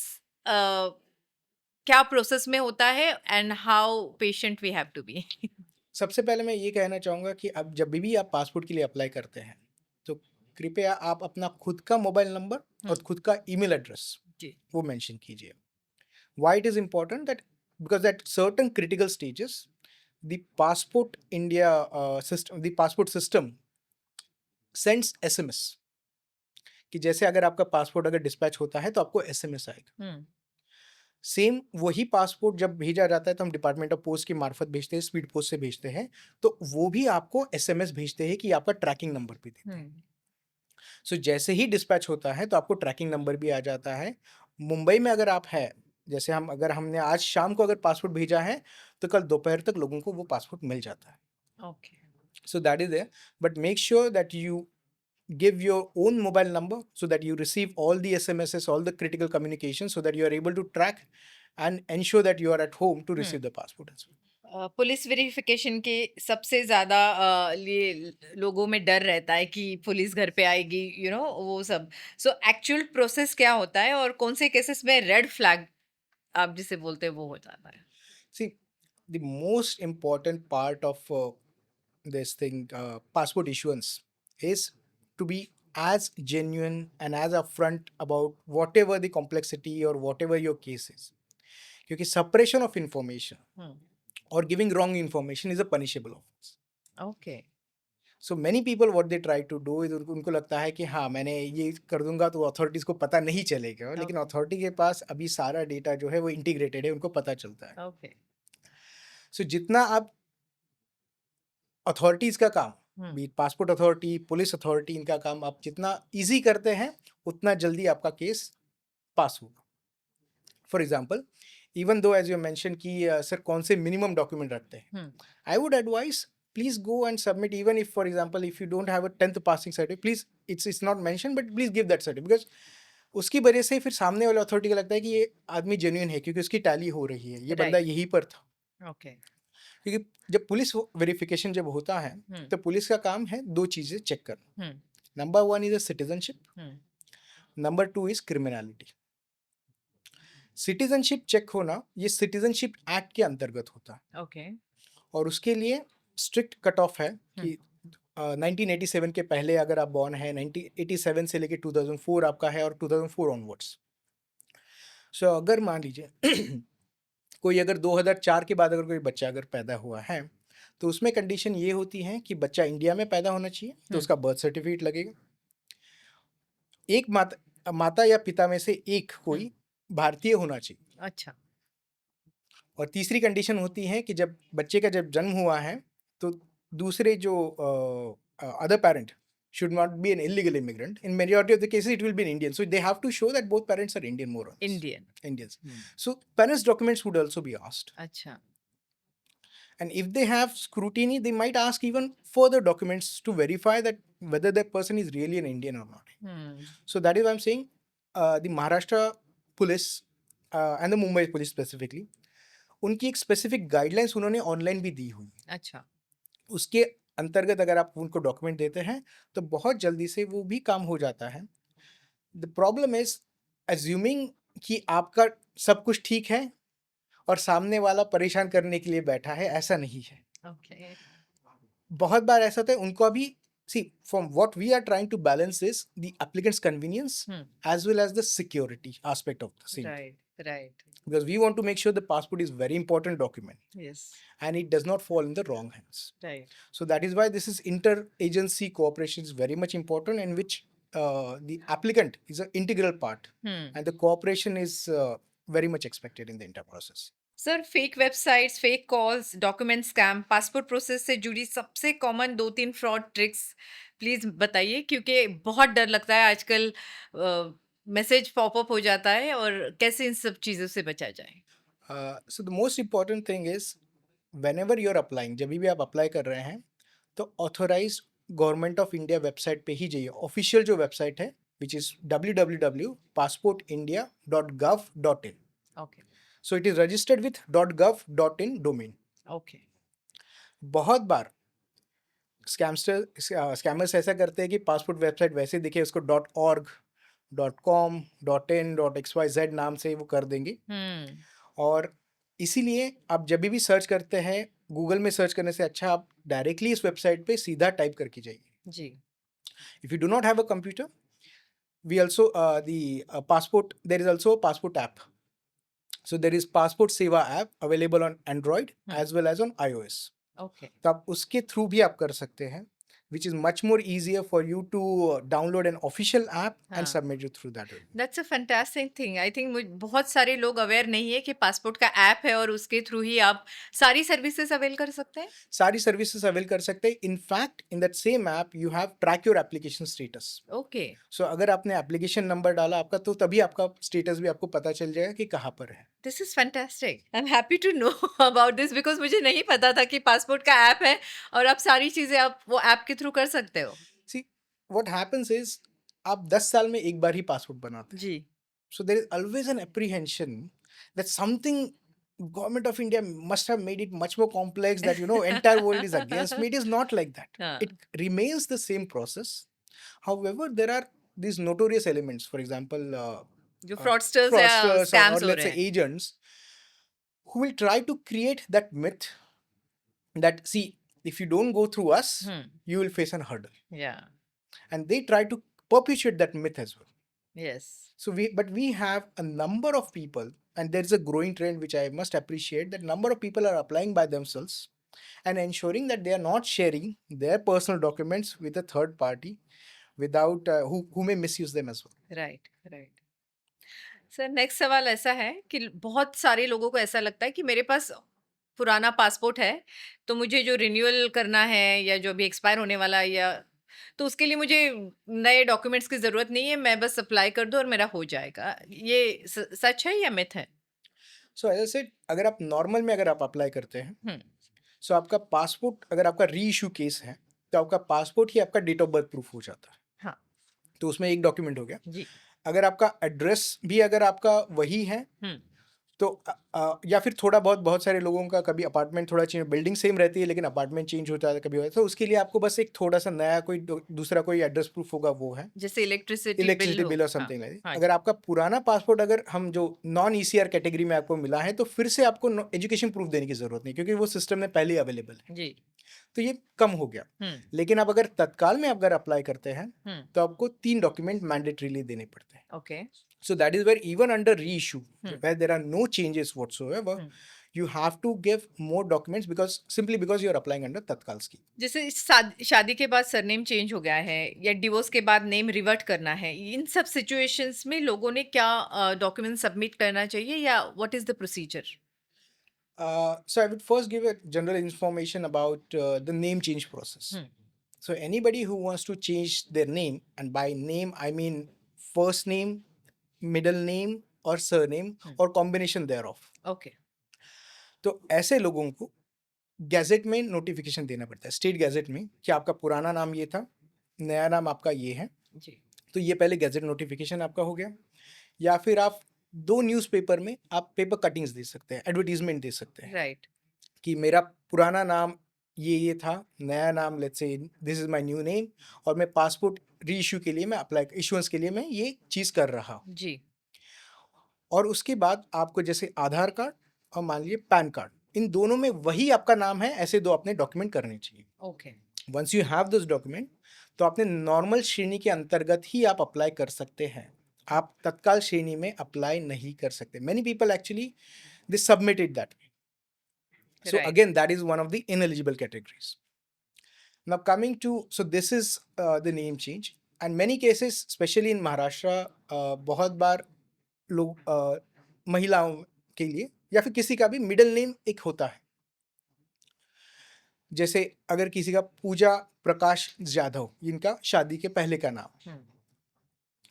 Speaker 2: क्या प्रोसेस में होता है and how patient we have to be?
Speaker 1: सबसे पहले मैं ये कहना चाहूँगा कि अब जब भी आप पासपोर्ट के लिए अप्लाई करते हैं, तो कृपया आप अपना खुद का मोबाइल नंबर और खुद का ईमेल एड्रेस
Speaker 2: जी.
Speaker 1: वो मेंशन कीजिए। Why it is important that because at certain critical stages, the passport system sends SMS कि जैसे अगर आपका पासपोर्ट अगर डिस्पैच होता है तो आपको SMS आएगा।
Speaker 2: Hmm.
Speaker 1: सेम वही पासपोर्ट जब भेजा जाता है तो हम डिपार्टमेंट ऑफ पोस्ट की मार्फत भेजते हैं, स्पीड पोस्ट से भेजते हैं, तो वो भी आपको SMS भेजते हैं कि आपका ट्रैकिंग नंबर भी देते हैं।
Speaker 2: Hmm.
Speaker 1: सो जैसे ही डिस्पैच होता है तो आपको ट्रैकिंग नंबर भी आ जाता है। मुंबई में अगर आप हैं, जैसे अगर हमने आज शाम को अगर पासपोर्ट भेजा है, तो कल दोपहर तक लोगों को वो पासपोर्ट मिल जाता है।
Speaker 2: Okay.
Speaker 1: So that is there, but make sure that you give your own mobile number so that you receive all the SMSs, all the critical communication, so that you are able to track and ensure that you are at home to
Speaker 2: Hmm.
Speaker 1: receive the passport as well.
Speaker 2: Police verification के सबसे ज़्यादा लिए लोगों में डर रहता है कि पुलिस घर पे आएगी, वो सब। सो एक्चुअल प्रोसेस क्या होता है और कौन से केसेस में रेड फ्लैग आप जिसे बोलते हैं वो हो जाता है?
Speaker 1: See, the most important part of this thing, passport issuance, is to be as genuine and as upfront about whatever the complexity or whatever your case is. क्योंकि suppression of information
Speaker 2: hmm.
Speaker 1: or giving wrong information is a punishable offense.
Speaker 2: Okay.
Speaker 1: So many people what they try to do is उनको लगता है कि हाँ मैंने ये कर दूंगा तो अथॉरिटीज को पता नहीं चलेगा, लेकिन
Speaker 2: ओके।
Speaker 1: अथॉरिटी के पास अभी सारा डेटा जो है वो इंटीग्रेटेड है, उनको पता चलता है.
Speaker 2: ओके।
Speaker 1: सो जितना आप अथॉरिटीज का काम,
Speaker 2: hmm.
Speaker 1: Be passport authority, police authority, इनका काम आप जितना इजी करते हैं उतना जल्दी आपका केस पास होगा. For example, even though as you mention कि सर कौन से मिनिमम डॉक्यूमेंट रखते हैं,
Speaker 2: हम्म।
Speaker 1: I would advise please go and submit, even if for example if you don't have a 10th passing certificate, please, it's not mentioned but please give that certificate, because उसकी वजह से फिर सामने वाले authority को लगता है कि ये आदमी जेन्युइन है क्योंकि उसकी टैली हो रही है, ये बंदा
Speaker 2: राइट।
Speaker 1: यहीं पर था.
Speaker 2: ओके।
Speaker 1: क्योंकि जब पुलिस वेरिफिकेशन जब होता है
Speaker 2: हम्म।
Speaker 1: तो पुलिस का काम है दो चीजें चेक करना.
Speaker 2: Hmm.
Speaker 1: Number one is citizenship,
Speaker 2: hmm.
Speaker 1: Number two is criminality. Citizenship check होना ये सिटीजनशिप एक्ट के अंतर्गत होता है
Speaker 2: ओके।
Speaker 1: और उसके लिए स्ट्रिक्ट कट ऑफ है कि 1987 के पहले अगर आप बॉर्न है, 1987 से लेके 2004 आपका है और 2004 ऑनवर्ड्स. सो अगर मान लीजिए कोई अगर 2004 के बाद अगर कोई बच्चा अगर पैदा हुआ है तो उसमें कंडीशन ये होती है कि बच्चा इंडिया में पैदा होना चाहिए, तो उसका बर्थ सर्टिफिकेट लगेगा. एक माता या पिता में से एक कोई भारतीय होना चाहिए.
Speaker 2: अच्छा।
Speaker 1: और तीसरी कंडीशन होती है कि जब बच्चे का जब जन्म हुआ है तो दूसरे जो other parent should not be an illegal immigrant. In majority of the cases, it will be an Indian. So they have to show that both parents are Indian, more or less. Indians. So parents' documents would also be asked.
Speaker 2: अच्छा।
Speaker 1: And if they have scrutiny, they might ask even further documents to verify that whether that person is really an Indian or not. So that is why I'm saying the Maharashtra police and the Mumbai police specifically, उनकी एक specific guidelines उन्होंने online भी दी हुई.
Speaker 2: अच्छा।
Speaker 1: उसके अंतर्गत अगर आप उनको डॉक्यूमेंट देते हैं तो बहुत जल्दी से वो भी काम हो जाता है. द प्रॉब्लम इज अज्यूमिंग कि आपका सब कुछ ठीक है और सामने वाला परेशान करने के लिए बैठा है, ऐसा नहीं है.
Speaker 2: ओके।
Speaker 1: बहुत बार ऐसा होता है उनको अभी see from what we are trying to balance is the applicant's convenience as well as the security aspect of the same,
Speaker 2: right.
Speaker 1: because we want to make sure the passport is very important document
Speaker 2: yes.
Speaker 1: and it does not fall in the wrong hands.
Speaker 2: Right.
Speaker 1: So that is why this is inter-agency cooperation is very much important, in which the applicant is an integral part, and the cooperation is very much expected in the entire process.
Speaker 2: Sir, fake websites, fake calls, document scam, passport process से जुड़ी सबसे common 2-3 fraud tricks please बताइए, क्योंकि बहुत डर लगता है आजकल, मैसेज पॉपअप हो जाता है और कैसे इन सब चीज़ों से बचा जाए?
Speaker 1: So the most important thing is whenever you are applying, जब भी आप अप्लाई कर रहे हैं तो authorize government of India website पे ही जाइए. ऑफिशियल जो वेबसाइट है which is www.passportindia.gov.in.
Speaker 2: Okay.
Speaker 1: So it is registered with .gov.in domain.
Speaker 2: Okay.
Speaker 1: बहुत बार स्कैमर्स ऐसा करते हैं कि पासपोर्ट वेबसाइट वैसे दिखे उसको .org, .com, .in, .xyz नाम से वो कर देंगे. और इसीलिए आप जब भी सर्च करते हैं गूगल में सर्च करने से अच्छा आप डायरेक्टली इस वेबसाइट पे सीधा टाइप करके जाइए.
Speaker 2: जी।
Speaker 1: If you do not have a computer, we also the passport, there is also a passport app. So there is Passport Seva app available on Android as well as on iOS.
Speaker 2: Okay.
Speaker 1: तो आप उसके through भी आप कर सकते हैं, which is much more easier for you to download an official app and
Speaker 2: हाँ.
Speaker 1: submit it through that way.
Speaker 2: That's a fantastic thing. I think बहुत सारे लोग अवेयर नहीं है कि पासपोर्ट का ऐप है और उसके थ्रू ही आप सारी सर्विसेज अवेल कर सकते हैं.
Speaker 1: सारी सर्विसेज अवेल कर सकते हैं. In fact in that same app you have track your application status.
Speaker 2: Okay.
Speaker 1: So अगर आपने एप्लीकेशन नंबर डाला आपका तो तभी आपका स्टेटस भी आपको पता चल जाएगा कि कहाँ पर है.
Speaker 2: This is fantastic. I am happy to know about this because मुझे नहीं पता था कि पासपोर्ट का ऐप है और आप सारी चीजें आप वो ऐप के थ्रू कर सकते हो.
Speaker 1: सी व्हाट हैपेंस इज आप 10 साल में एक बार ही पासपोर्ट बनाते हैं.
Speaker 2: जी.
Speaker 1: So there is always an apprehension that something government of India must have made it much more complex that entire world is against me. It is not like that.
Speaker 2: हाँ,
Speaker 1: It remains the same process. However, there are these notorious elements, for example,
Speaker 2: जो fraudsters या
Speaker 1: fraudsters or
Speaker 2: scams हो
Speaker 1: let's
Speaker 2: रहे
Speaker 1: say
Speaker 2: हैं.
Speaker 1: agents who will try to create that myth that, see, if you don't go through us,
Speaker 2: Hmm.
Speaker 1: you will face an hurdle.
Speaker 2: Yeah.
Speaker 1: And they try to perpetuate that myth as well.
Speaker 2: Yes.
Speaker 1: So we have a number of people, and there is a growing trend which I must appreciate, that number of people are applying by themselves and ensuring that they are not sharing their personal documents with a third party without who may misuse them as well.
Speaker 2: Right, right. Sir next सवाल ऐसा है कि बहुत सारे लोगों को ऐसा लगता है कि मेरे पास पुराना पासपोर्ट है, तो मुझे जो रिन्यूअल करना है या जो अभी एक्सपायर होने वाला है या तो उसके लिए मुझे नए डॉक्यूमेंट्स की ज़रूरत नहीं है, मैं बस अप्लाई कर दूँ और मेरा हो जाएगा. ये सच है या मिथ है?
Speaker 1: सो एज आई सेड, अगर आप नॉर्मल में अगर आप अप्लाई करते हैं,
Speaker 2: हुँ,
Speaker 1: सो आपका पासपोर्ट, अगर आपका री इशू केस है, तो आपका पासपोर्ट ही आपका डेट ऑफ बर्थ प्रूफ हो जाता है.
Speaker 2: हाँ,
Speaker 1: तो उसमें एक डॉक्यूमेंट हो गया.
Speaker 2: जी.
Speaker 1: अगर आपका एड्रेस भी अगर आपका वही है,
Speaker 2: हुँ,
Speaker 1: तो या फिर थोड़ा बहुत, बहुत सारे लोगों का कभी अपार्टमेंट थोड़ा चेंज, बिल्डिंग सेम रहती है लेकिन अपार्टमेंट चेंज होता है कभी होता है, तो उसके लिए आपको बस एक थोड़ा सा नया कोई दूसरा कोई एड्रेस प्रूफ होगा, वो है
Speaker 2: जैसे इलेक्ट्रिसिटी बिल
Speaker 1: इलेक्ट्रिसिटी
Speaker 2: हो.
Speaker 1: बिल और
Speaker 2: हाँ,
Speaker 1: समथिंग लाइक.
Speaker 2: हाँ,
Speaker 1: अगर आपका पुराना पासपोर्ट, अगर हम जो नॉन ईसीआर कैटेगरी में आपको मिला है, तो फिर से आपको एजुकेशन प्रूफ देने की जरूरत नहीं, क्योंकि वो सिस्टम में पहले ही अवेलेबल है.
Speaker 2: जी.
Speaker 1: तो ये कम हो गया.
Speaker 2: हुँ,
Speaker 1: लेकिन आप अगर तत्काल में अगर अप्लाई करते हैं,
Speaker 2: हुँ,
Speaker 1: तो आपको 3 डॉक्यूमेंट मैंडेटरीली देने पड़ते हैं.
Speaker 2: Okay.
Speaker 1: So that is where even under reissue,
Speaker 2: Hmm.
Speaker 1: where there are no changes whatsoever,
Speaker 2: Hmm.
Speaker 1: you have to give more documents simply because you are applying under Tatkal scheme.
Speaker 2: जैसे शादी के बाद surname change हो गया है या divorce के बाद नेम रिवर्ट करना है, इन सब सिचुएशंस में लोगों ने क्या डॉक्यूमेंट सबमिट करना चाहिए या what is the procedure?
Speaker 1: So I would first give a general information about the name change process.
Speaker 2: Hmm.
Speaker 1: So anybody who wants to change their name, and by name I mean first name, middle name or surname or combination thereof.
Speaker 2: Okay.
Speaker 1: तो ऐसे लोगों को gadget में notification देना पड़ता है, state gadget में, कि आपका पुराना नाम ये था, नया नाम आपका ये है.
Speaker 2: जी.
Speaker 1: तो ये पहले गैजेट नोटिफिकेशन आपका हो गया. या फिर आप 2 न्यूज़पेपर में आप पेपर कटिंग्स दे सकते हैं, एडवर्टीजमेंट दे सकते हैं
Speaker 2: राइट.
Speaker 1: कि मेरा पुराना नाम ये था, नया नाम let's say this is my new name, और मैं पासपोर्ट री इशू के लिए मैं अप्लाई, इशुएंस के लिए मैं ये चीज़ कर रहा हूँ.
Speaker 2: जी.
Speaker 1: और उसके बाद आपको जैसे आधार कार्ड और मान लीजिए पैन कार्ड, इन दोनों में वही आपका नाम है, ऐसे 2 अपने डॉक्यूमेंट करने चाहिए.
Speaker 2: Okay.
Speaker 1: Once you have this document, तो आपने नॉर्मल श्रेणी के अंतर्गत ही आप अप्लाई कर सकते हैं. आप तत्काल श्रेणी में अप्लाई नहीं कर सकते. Many people actually they submitted that way. So
Speaker 2: Right.
Speaker 1: again, that is one of the ineligible categories. Now coming to, so this is the name change, and many cases, especially in Maharashtra, बहुत बार लोग महिलाओं के लिए या फिर किसी का भी मिडिल नेम एक होता है. जैसे अगर किसी का पूजा प्रकाश जाधव, इनका शादी के पहले का नाम,
Speaker 2: हम्म.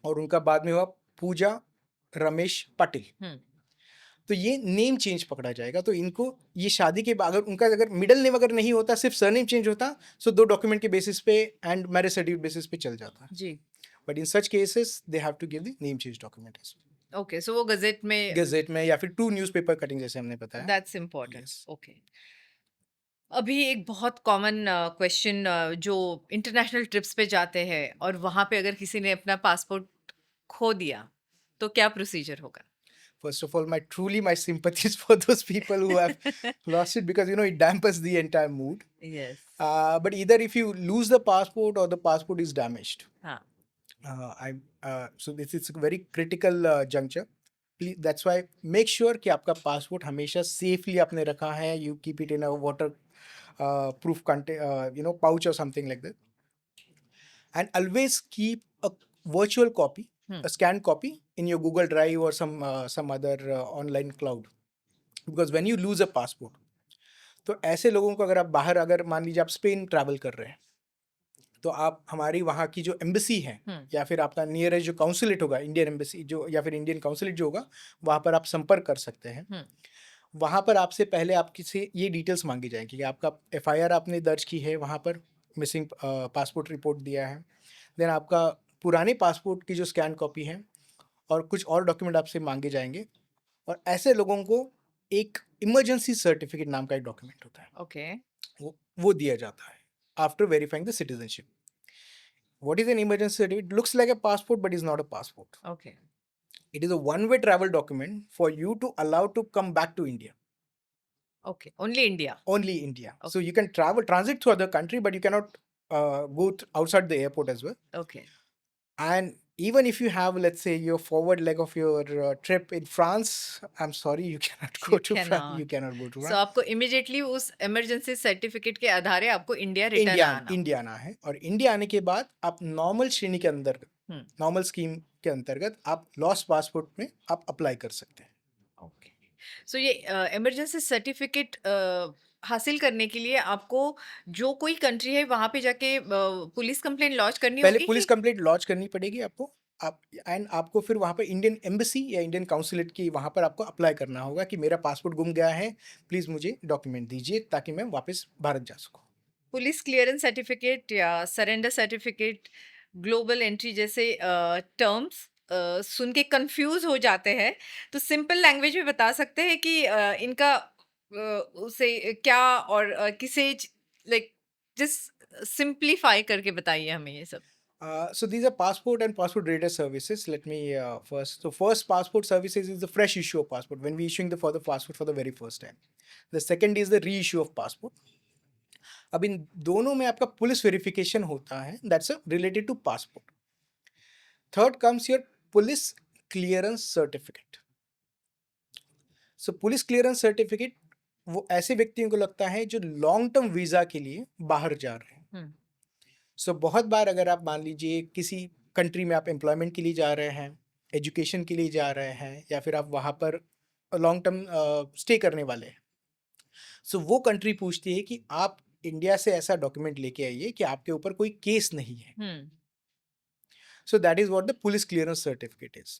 Speaker 1: और उनका बाद में हुआ पूजा रमेश पाटिल,
Speaker 2: हम्म.
Speaker 1: तो ये नेम चेंज पकड़ा जाएगा. तो इनको ये शादी के बाद अगर उनका अगर मिडिल नेम अगर नहीं होता, सिर्फ सरनेम चेंज होता, सो 2 डॉक्यूमेंट के बेसिस पे एंड मैरिज सर्टिफिकेट बेसिस पे चल जाता.
Speaker 2: जी.
Speaker 1: But in such cases they have to give the name change document
Speaker 2: okay. So वो गजेट में
Speaker 1: गजेट में, या फिर 2 न्यूज़पेपर कटिंग जैसे हमने बताया.
Speaker 2: That's important.
Speaker 1: Yes.
Speaker 2: ओके. अभी एक बहुत कॉमन क्वेश्चन जो इंटरनेशनल ट्रिप्स पे जाते हैं और वहां पे अगर किसी ने अपना पासपोर्ट खो दिया तो क्या प्रोसीजर होगा?
Speaker 1: First of all, my sympathies for those people who have lost it, because it dampens the entire mood.
Speaker 2: Yes.
Speaker 1: But either if you lose the passport or the passport is damaged,
Speaker 2: हाँ.
Speaker 1: so this is a very critical juncture. Please, that's why make sure कि आपका passport हमेशा safely आपने रखा है. You keep it in a water proof pouch or something like that, and always keep a virtual copy, a scanned copy in your Google Drive or some other online cloud, because when you lose a passport, तो ऐसे लोगों को अगर आप बाहर, अगर मान लीजिए आप स्पेन ट्रैवल कर रहे हैं, तो आप हमारी वहाँ की जो एम्बेसी है या फिर आपका नियरेस्ट जो काउंसुलेट होगा, इंडियन एम्बेसी जो या फिर इंडियन काउंसुलेट जो होगा, वहाँ पर आप संपर्क कर सकते हैं. वहाँ पर आपसे पहले आपकी से ये डिटेल्स मांगी जाएंगी कि आपका एफआईआर आपने दर्ज की है, वहाँ पर मिसिंग पासपोर्ट रिपोर्ट दिया है, देन आपका पुराने पासपोर्ट की जो स्कैन कॉपी है, और कुछ और डॉक्यूमेंट आपसे मांगे जाएंगे. और ऐसे लोगों को एक इमरजेंसी सर्टिफिकेट नाम का एक डॉक्यूमेंट होता है,
Speaker 2: ओके,
Speaker 1: वो दिया जाता है after verifying the citizenship. What is an emergency certificate? It looks like a passport but is not a passport.
Speaker 2: Okay,
Speaker 1: It is a one-way travel document for you to allow to come back to India.
Speaker 2: Okay, only India,
Speaker 1: Only India. So
Speaker 2: Okay.
Speaker 1: you can transit through other country, but you cannot go outside the airport as well.
Speaker 2: Okay,
Speaker 1: And even if you have, let's say, your forward leg of your trip in France, I'm sorry, you cannot go
Speaker 2: you
Speaker 1: to
Speaker 2: can
Speaker 1: France. You
Speaker 2: not.
Speaker 1: cannot go to
Speaker 2: so
Speaker 1: France.
Speaker 2: आपको immediately उस emergency certificate के आधार आपको India written
Speaker 1: India
Speaker 2: आना.
Speaker 1: India आना है, और India आने के बाद आप नॉर्मल श्रेणी के अंदर,
Speaker 2: हम्म,
Speaker 1: नॉर्मल स्कीम के अंतर्गत आप लॉस्ट पासपोर्ट में आप अप्लाई कर सकते हैं.
Speaker 2: ओके. सो ये इमरजेंसी सर्टिफिकेट हासिल करने के लिए आपको जो कोई कंट्री है वहां पे जाके पुलिस कंप्लेंट लॉन्च करनी
Speaker 1: पहले
Speaker 2: होगी
Speaker 1: पुलिस
Speaker 2: कि
Speaker 1: कंप्लेंट लॉन्च करनी पड़ेगी आपको. आप एंड आपको फिर वहाँ पर इंडियन एम्बेसी या इंडियन काउंसुलेट की वहाँ पर आपको अप्लाई करना होगा कि मेरा पासपोर्ट गुम गया है, प्लीज़ मुझे डॉक्यूमेंट दीजिए ताकि मैं वापस भारत जा सकूँ.
Speaker 2: पुलिस क्लियरेंस सर्टिफिकेट या सरेंडर सर्टिफिकेट, ग्लोबल एंट्री जैसे टर्म्स सुन के कंफ्यूज हो जाते हैं, तो सिंपल लैंग्वेज में बता सकते हैं कि इनका उसे क्या और किसे लाइक जस्ट सिंप्लीफाई करके बताइए हमें ये सब.
Speaker 1: So these are passport and passport reader services. Let me first. So first passport services is the fresh issue of passport when we issuing the passport for the very first time. The second is the reissue of passport. अब इन दोनों में आपका police verification होता है, that's related to passport. Third comes your police clearance certificate. So police clearance certificate वो ऐसे व्यक्तियों को लगता है जो लॉन्ग टर्म वीजा के लिए बाहर जा रहे हैं.
Speaker 2: हम्म,
Speaker 1: सो बहुत बार अगर आप मान लीजिए किसी कंट्री में आप एम्प्लॉयमेंट के लिए जा रहे हैं, एजुकेशन के लिए जा रहे हैं, या फिर आप वहाँ पर लॉन्ग टर्म स्टे करने वाले हैं, सो वो कंट्री पूछती है कि आप इंडिया से ऐसा डॉक्यूमेंट लेके आइए कि आपके ऊपर कोई केस नहीं है.
Speaker 2: हम्म,
Speaker 1: So that is what the police clearance certificate is.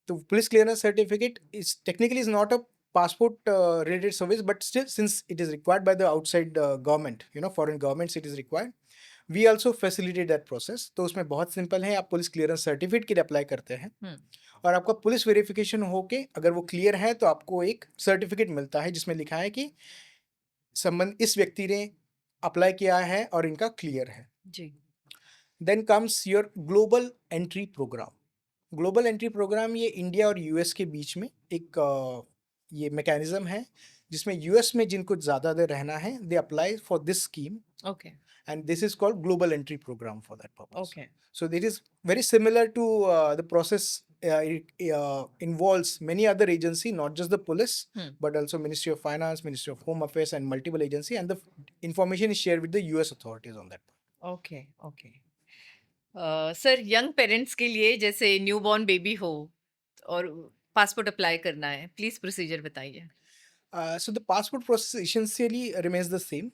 Speaker 1: The police clearance certificate is technically is not a passport related service, but still since it is required by the outside government, foreign governments it is required. We also facilitate that process. तो उसमें बहुत simple है, आप police clearance certificate के लिए apply करते हैं
Speaker 2: हम्म,
Speaker 1: और आपका पुलिस वेरिफिकेशन होके अगर वो क्लियर है तो आपको एक सर्टिफिकेट मिलता है जिसमें लिखा है कि संबंध इस व्यक्ति ने अप्लाई किया है और इनका क्लियर है.
Speaker 2: जी,
Speaker 1: then comes your global entry program. Global entry program ये इंडिया और यूएस के बीच में एक ये मैकेनिज्म है जिसमें यूएस में जिनको ज़्यादा देर रहना है they apply for this scheme
Speaker 2: okay,
Speaker 1: and this is called global entry program for that purpose.
Speaker 2: Okay,
Speaker 1: So it is very similar to the process. It involves many other agency, not just the police, but also Ministry of Finance, Ministry of Home Affairs, and multiple agency. And the information is shared with the US authorities on that.
Speaker 2: Okay, okay. Sir young parents के लिए जैसे newborn baby हो और passport apply करना है, please procedure बताइए.
Speaker 1: So the passport process essentially remains the same.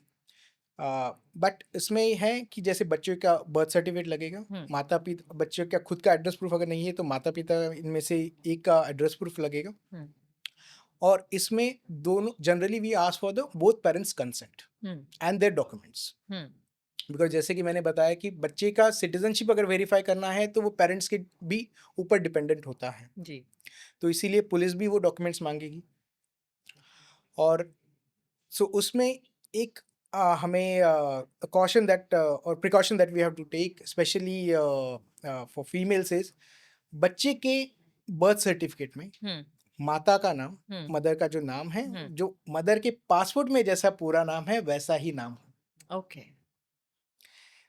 Speaker 1: But इसमें ये है कि जैसे बच्चों का बर्थ सर्टिफिकेट लगेगा, माता पिता बच्चों का खुद का एड्रेस प्रूफ अगर नहीं है तो माता पिता इनमें से एक का एड्रेस प्रूफ लगेगा. और इसमें दोनों generally we ask for the both parents consent and their documents. Because जैसे कि मैंने बताया कि बच्चे का सिटीजनशिप अगर वेरीफाई करना है तो वो पेरेंट्स के भी ऊपर डिपेंडेंट होता है
Speaker 2: जी.
Speaker 1: तो इसीलिए पुलिस भी वो डॉक्यूमेंट्स मांगेगी. और सो उसमें एक हमें कॉशन दैट और precaution that we have to take specially for females is बच्चे के बर्थ सर्टिफिकेट में माता का नाम, मदर का जो नाम है, जो मदर के पासपोर्ट में जैसा पूरा नाम है वैसा ही नाम हो.
Speaker 2: ओके,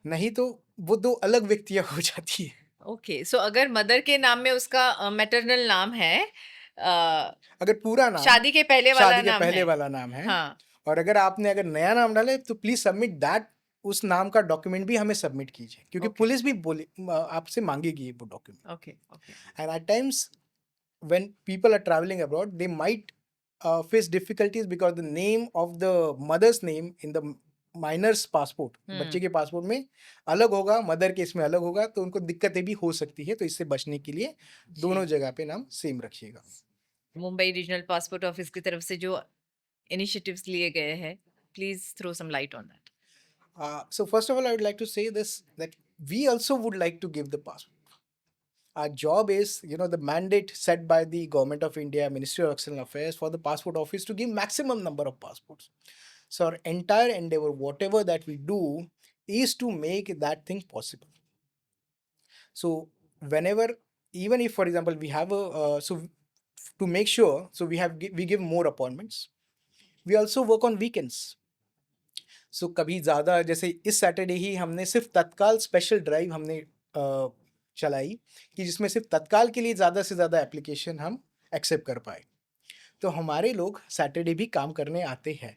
Speaker 1: नहीं तो वो दो अलग व्यक्तियां हो जाती है.
Speaker 2: ओके. सो अगर मदर के नाम में उसका मैटरनल नाम है,
Speaker 1: अगर पूरा नाम
Speaker 2: शादी के पहले
Speaker 1: वाला नाम है,
Speaker 2: हाँ,
Speaker 1: और अगर आपने अगर नया नाम डाला है तो प्लीज सबमिट दैट, उस नाम का डॉक्यूमेंट भी हमें सबमिट कीजिए क्योंकि पुलिस भी आपसे मांगेगी वो document.
Speaker 2: Okay, okay.
Speaker 1: And at times when people are traveling abroad they might face difficulties because the name of the mother's name in the minor's passport, बच्चे के पासपोर्ट में अलग होगा, मदर के इसमें अलग होगा, तो उनको दिक्कतें भी हो सकती है. तो इससे बचने के लिए दोनों जगह पे नाम सेम रखिएगा.
Speaker 2: मुंबई रीजनल पासपोर्ट ऑफिस की तरफ से जो इनिशिएटिव्स लिए गए हैं, please throw some light on that.
Speaker 1: So first of all I would like to say this that we also would like to give the passport. Our job is, the mandate set by the Government of India, Ministry of External Affairs, for the passport office to give maximum number of passports. So our entire endeavor, whatever that we do, is to make that thing possible. So whenever, even if, for example, we have a, to make sure, so we give more appointments. We also work on weekends. सो कभी ज़्यादा, जैसे इस Saturday ही हमने सिर्फ तत्काल special drive हमने चलाई कि जिसमें सिर्फ तत्काल के लिए ज़्यादा से ज़्यादा एप्लीकेशन हम एक्सेप्ट कर पाए. तो हमारे लोग सैटरडे भी काम करने आते हैं.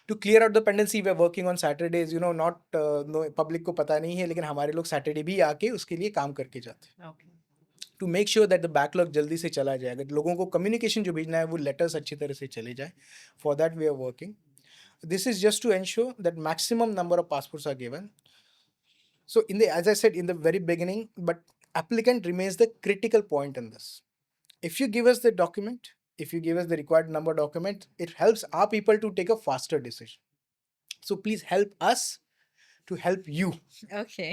Speaker 1: To clear out the pendency we are working on Saturdays, not, public को पता नहीं है, लेकिन हमारे लोग सैटरडे भी आके उसके लिए काम करके जाते हैं.
Speaker 2: Okay
Speaker 1: to make sure that the backlog जल्दी से चला जाए. अगर लोगों को कम्युनिकेशन जो भेजना है वो लेटर्स अच्छी तरह से चले जाए, for that we are working. This is just to ensure that maximum number of passports are given. So as I said in the very beginning, but applicant remains the critical point in this. If you give us the document, if you give us the required number document, it helps our people to take a faster decision. So please help us to help you.
Speaker 2: Okay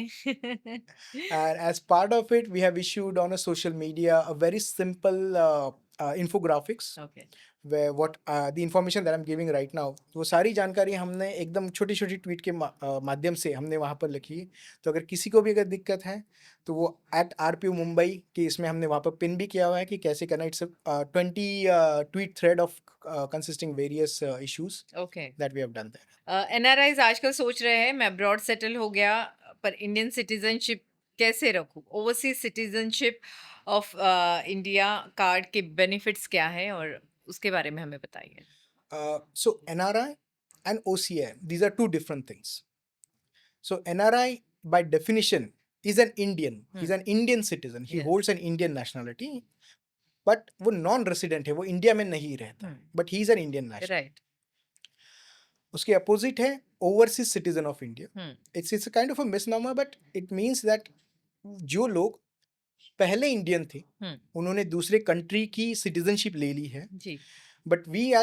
Speaker 1: And as part of it, we have issued on a social media a very simple infographics
Speaker 2: okay
Speaker 1: where what the information that I'm giving right now, वो सारी जानकारी हमने एकदम छोटी छोटी tweet के माध्यम से हमने वहाँ पर लिखी है. तो अगर किसी को भी अगर दिक्कत है तो वो @RPU मुंबई के इसमें हमने वहाँ पर पिन भी किया हुआ है कि कैसे करना. It's 20 tweet thread of consisting various issues
Speaker 2: okay
Speaker 1: that we have done there.
Speaker 2: NRIs आजकल सोच रहे हैं मैं अब्रॉड सेटल हो गया पर इंडियन सिटीजनशिप कैसे रखूं. Overseas citizenship of India card के बेनिफिट्स क्या है और उसके बारे में हमें बताइए.
Speaker 1: So NRI and OCI, these are two different things. So NRI by definition is an Indian. He's an Indian citizen. He
Speaker 2: Yes.
Speaker 1: holds an Indian nationality. But वो नॉन रेसिडेंट है, वो इंडिया में नहीं रहता, but he is an Indian national.
Speaker 2: Right
Speaker 1: उसके opposite है overseas citizen of India. It's kind of a misnomer, but it means that जो लोग पहले इंडियन थे उन्होंने दूसरे कंट्री की सिटीजनशिप ले ली है,
Speaker 2: जी
Speaker 1: but we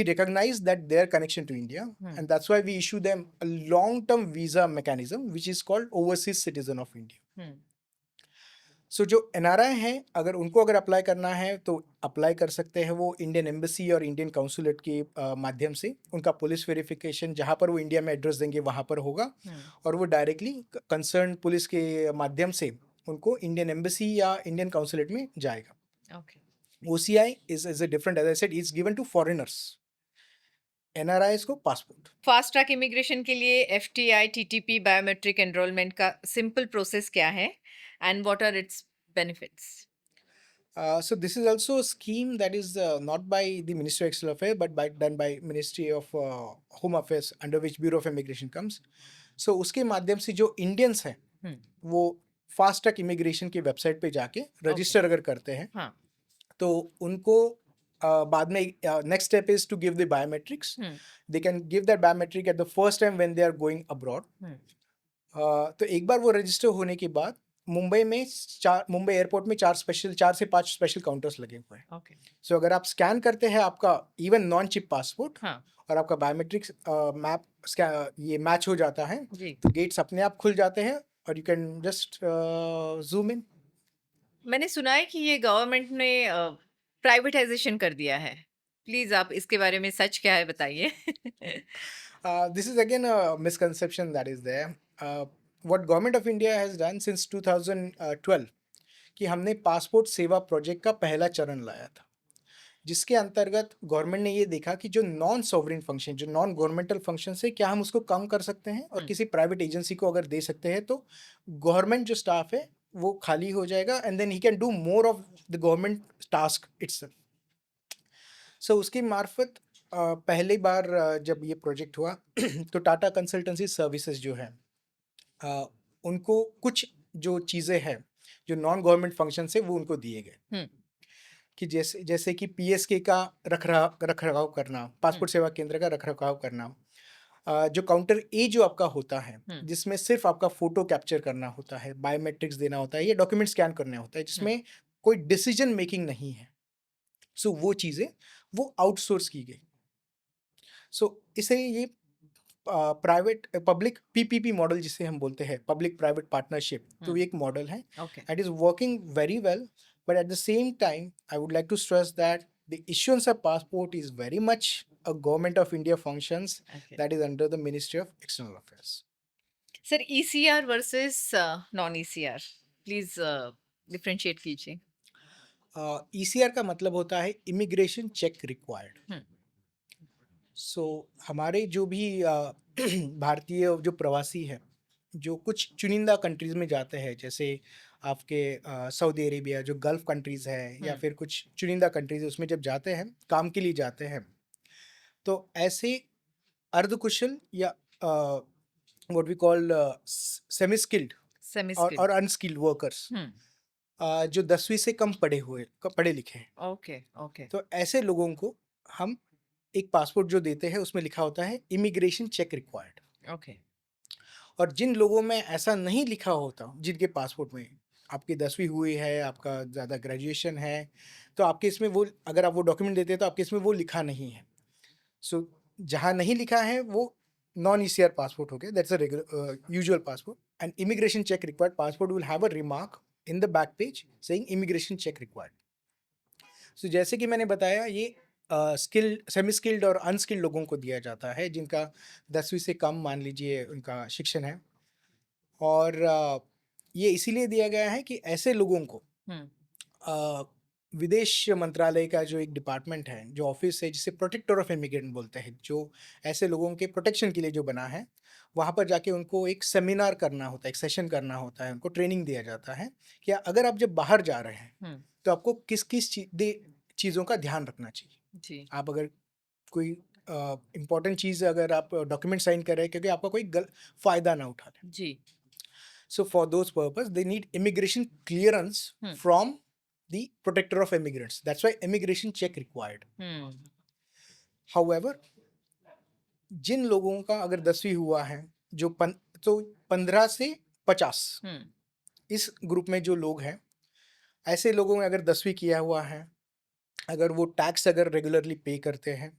Speaker 1: recognize that their connection to India, and that's why we issue them a long-term visa mechanism which is called overseas citizen of India. So जो NRI हैं, अगर उनको अगर अप्लाई करना है तो अप्लाई कर सकते हैं वो इंडियन एम्बेसी और इंडियन काउंसुलेट के माध्यम से. उनका पुलिस वेरिफिकेशन जहाँ पर वो इंडिया में एड्रेस देंगे वहाँ पर होगा, और वो डायरेक्टली कंसर्न पुलिस के माध्यम से उनको इंडियन एम्बेसी या इंडियन काउंसुलेट में जाएगा.
Speaker 2: Okay
Speaker 1: OCI is a different, as I said, it's given to foreigners. NRIs को passport.
Speaker 2: फास्ट ट्रैक इमिग्रेशन के लिए एफटीआई टीटीपी बायोमेट्रिक एनरोलमेंट का सिंपल प्रोसेस क्या है and what are its benefits.
Speaker 1: So this is also a scheme that is not by the Ministry of External Affairs but done by Ministry of Home Affairs, under which Bureau of Immigration comes. So उसके माध्यम से जो Indians हैं वो fast track immigration की website पे जाके register अगर करते हैं
Speaker 2: हाँ
Speaker 1: तो उनको बाद में next step is to give the biometrics. They can give that biometric at the first time when they are going abroad. तो एक बार वो रजिस्टर होने के बाद मुंबई में मुंबई एयरपोर्ट में 4 से 5 स्पेशल काउंटर्स लगे हुए हैं.
Speaker 2: ओके
Speaker 1: सो अगर आप स्कैन करते हैं आपका इवन नॉन चिप पासपोर्ट
Speaker 2: हाँ
Speaker 1: और आपका बायोमेट्रिक्स मैप ये मैच हो जाता है,
Speaker 2: जी
Speaker 1: तो गेट्स अपने आप खुल जाते हैं और you can just zoom in.
Speaker 2: मैंने सुना है कि ये गवर्नमेंट ने प्राइवेटाइजेशन कर दिया है. प्लीज आप इसके बारे में सच क्या है बताइए.
Speaker 1: This is again a misconception that is there. What Government of India has done since 2012 कि हमने पासपोर्ट सेवा प्रोजेक्ट का पहला चरण लाया था, जिसके अंतर्गत गवर्नमेंट ने ये देखा कि जो नॉन सॉवरेन फंक्शन, जो नॉन गवर्नमेंटल फंक्शन है, क्या हम उसको कम कर सकते हैं और किसी प्राइवेट एजेंसी को अगर दे सकते हैं तो गवर्नमेंट जो स्टाफ है वो खाली हो जाएगा and then he can do more of the government task itself. So उसके मार्फत पहली बार जब ये प्रोजेक्ट हुआ तो टाटा कंसल्टेंसी सर्विसेज जो है उनको कुछ जो चीज़ें हैं जो नॉन गवर्नमेंट फंक्शन से वो उनको दिए गए कि जैसे कि PSK का रखरखाव करना, पासपोर्ट सेवा केंद्र का रखरखाव करना, जो काउंटर ए जो आपका होता है जिसमें सिर्फ आपका फोटो कैप्चर करना होता है, बायोमेट्रिक्स देना होता है या डॉक्यूमेंट स्कैन करना होता है, जिसमें कोई डिसीजन मेकिंग नहीं है. सो वो चीज़ें वो आउटसोर्स की गई. सो इसे ये प्राइवेट पब्लिक पीपीपी मॉडल जिसे हम बोलते हैं, पब्लिक प्राइवेट पार्टनरशिप, तो ये एक मॉडल है
Speaker 2: okay
Speaker 1: and is working very well. But at the same time, I would like to stress that the issuance of passport is very much a government of India functions
Speaker 2: okay
Speaker 1: that is under the Ministry of External Affairs.
Speaker 2: Sir ECR versus non ECR please differentiate कीजिए
Speaker 1: ECR का मतलब होता है immigration check required.
Speaker 2: हम्म,
Speaker 1: सो हमारे जो भी भारतीय जो प्रवासी हैं, जो कुछ चुनिंदा कंट्रीज में जाते हैं, जैसे आपके सऊदी अरेबिया, जो गल्फ कंट्रीज है, या
Speaker 2: हम्म,
Speaker 1: फिर कुछ चुनिंदा कंट्रीज, उसमें जब जाते हैं काम के लिए जाते हैं, तो ऐसे अर्धकुशल या what we call semi skilled
Speaker 2: semi
Speaker 1: और
Speaker 2: स्किल्ड
Speaker 1: अनस्किल्ड वर्कर्स, जो 10वीं से कम पढ़े लिखे हैं,
Speaker 2: ओके ओके
Speaker 1: तो ऐसे लोगों को हम एक पासपोर्ट जो देते हैं उसमें लिखा होता है इमिग्रेशन चेक रिक्वायर्ड.
Speaker 2: ओके
Speaker 1: और जिन लोगों में ऐसा नहीं लिखा होता, जिनके पासपोर्ट में आपकी 10वीं हुई है, आपका ज़्यादा ग्रेजुएशन है, तो आपके इसमें वो, अगर आप वो डॉक्यूमेंट देते हैं तो आपके इसमें वो लिखा नहीं है. सो जहाँ नहीं लिखा है वो नॉन ईसीआर पासपोर्ट हो गया, that's a regular usual passport. And immigration check required passport will have a remark in the back page saying immigration check required. So जैसे कि मैंने बताया, ये स्किल्ड, सेमी स्किल्ड और अनस्किल्ड लोगों को दिया जाता है, जिनका 10वीं से कम मान लीजिए उनका शिक्षण है. और ये इसीलिए दिया गया है कि ऐसे लोगों को अ, विदेश मंत्रालय का जो एक डिपार्टमेंट है, जो ऑफिस है, जिसे प्रोटेक्टर ऑफ इमिग्रेंट बोलते हैं, जो ऐसे लोगों के प्रोटेक्शन के लिए जो बना है, वहाँ पर जाके उनको एक सेमिनार करना होता है, एक सेशन करना होता है, उनको ट्रेनिंग दिया जाता है कि अगर आप जब बाहर जा रहे हैं तो आपको किस किस चीज़ों का ध्यान रखना चाहिए.
Speaker 2: जी
Speaker 1: आप अगर कोई इम्पोर्टेंट चीज़, अगर आप डॉक्यूमेंट साइन कर रहे हैं, क्योंकि आपका कोई फ़ायदा ना उठा ले.
Speaker 2: जी
Speaker 1: So for those purpose, they need immigration clearance from the protector of immigrants. That's why immigration check required. However, जिन लोगों का अगर 10वीं हुआ है, जो तो 15 से 50, इस ग्रुप में जो लोग हैं, ऐसे लोगों में अगर 10वीं किया हुआ है, अगर वो टैक्स अगर रेगुलरली पे करते हैं,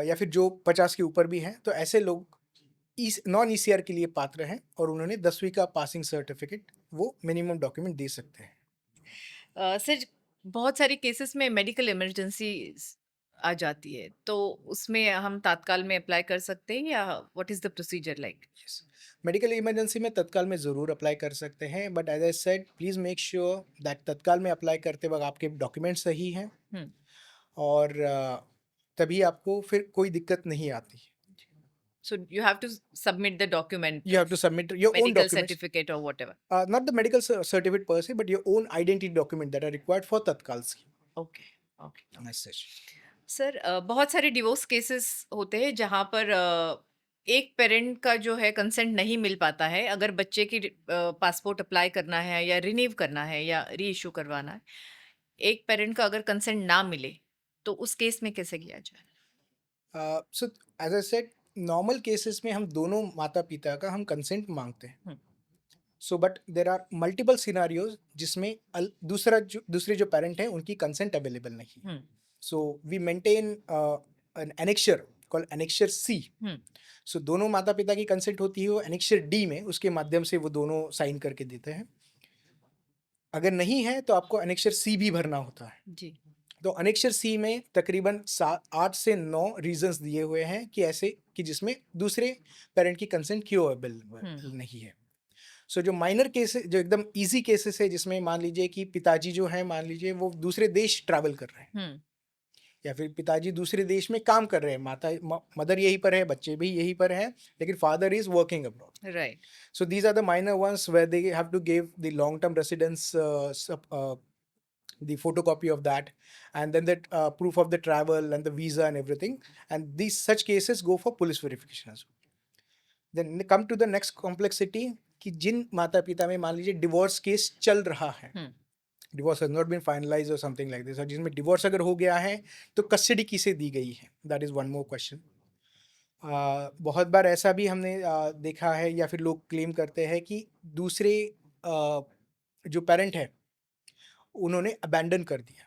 Speaker 1: या फिर जो 50 के ऊपर भी हैं, तो ऐसे लोग इस नॉन ईसीआर के लिए पात्र हैं और उन्होंने 10वीं का पासिंग सर्टिफिकेट, वो मिनिमम डॉक्यूमेंट दे सकते हैं.
Speaker 2: सर बहुत सारे केसेस में मेडिकल इमरजेंसी आ जाती है तो उसमें हम तात्काल में अप्लाई कर सकते हैं या what is the procedure like
Speaker 1: yes, medical emergency में तत्काल में ज़रूर अप्लाई कर सकते हैं, but as I said, please make sure that tatkal में अप्लाई करते वक्त आपके डॉक्यूमेंट सही हैं, और तभी आपको फिर कोई दिक्कत नहीं आती.
Speaker 2: so you have to submit the document
Speaker 1: You have to submit your own
Speaker 2: medical
Speaker 1: documents,
Speaker 2: certificate or whatever
Speaker 1: not the medical certificate per se, but your own identity document that are required for tatkal scheme.
Speaker 2: okay okay
Speaker 1: As such.
Speaker 2: Sir बहुत सारे divorce cases होते हैं जहाँ पर एक parent का जो है कंसेंट नहीं मिल पाता है अगर बच्चे की पासपोर्ट अप्लाई करना है या रिन्यू करना है या री इशू करवाना है एक पेरेंट का अगर कंसेंट ना मिले तो उस केस में कैसे किया जाए
Speaker 1: So as I said, normal cases में हम दोनों माता पिता का हम कंसेंट मांगते हैं. So but there are multiple scenarios जिसमें दूसरे जो पेरेंट हैं उनकी कंसेंट अवेलेबल नहीं है. So we maintain an annexure called annexure C. So दोनों माता पिता की कंसेंट होती है, वो एनेक्शर डी में, उसके माध्यम से वो दोनों साइन करके देते हैं. अगर नहीं है तो आपको एनेक्शर सी भी भरना होता है.
Speaker 2: जी
Speaker 1: तो अनेक्षर सी में तकरीबन 8 से 9 रीजंस दिए हुए हैं कि ऐसे कि जिसमें दूसरे पेरेंट की कंसेंट क्यों अवेलेबल नहीं है. सो जो माइनर केसेस, जो एकदम इजी केसेस है, जिसमें मान लीजिए कि पिताजी जो है, मान लीजिए वो दूसरे देश ट्रैवल कर रहे हैं, या फिर पिताजी दूसरे देश में काम कर रहे हैं, मदर यहीं पर है, बच्चे भी यहीं पर हैं, लेकिन father is working abroad.
Speaker 2: Right
Speaker 1: So these are the minor ones where they have to give the long-term residence, the photocopy of that, and then the proof of the travel and the visa and everything. And these such cases go for police verification as well. Then come to the next complexity कि जिन माता पिता में मान लीजिए divorce case चल रहा है, divorce has not been finalised और समथिंग लाइक दिस, और जिसमें डिवोर्स अगर हो गया है तो कस्टडी किसे दी गई है, that is one more question. बहुत बार ऐसा भी हमने देखा है, या फिर लोग क्लेम करते हैं कि दूसरे जो पेरेंट है उन्होंने अबैंडन कर दिया.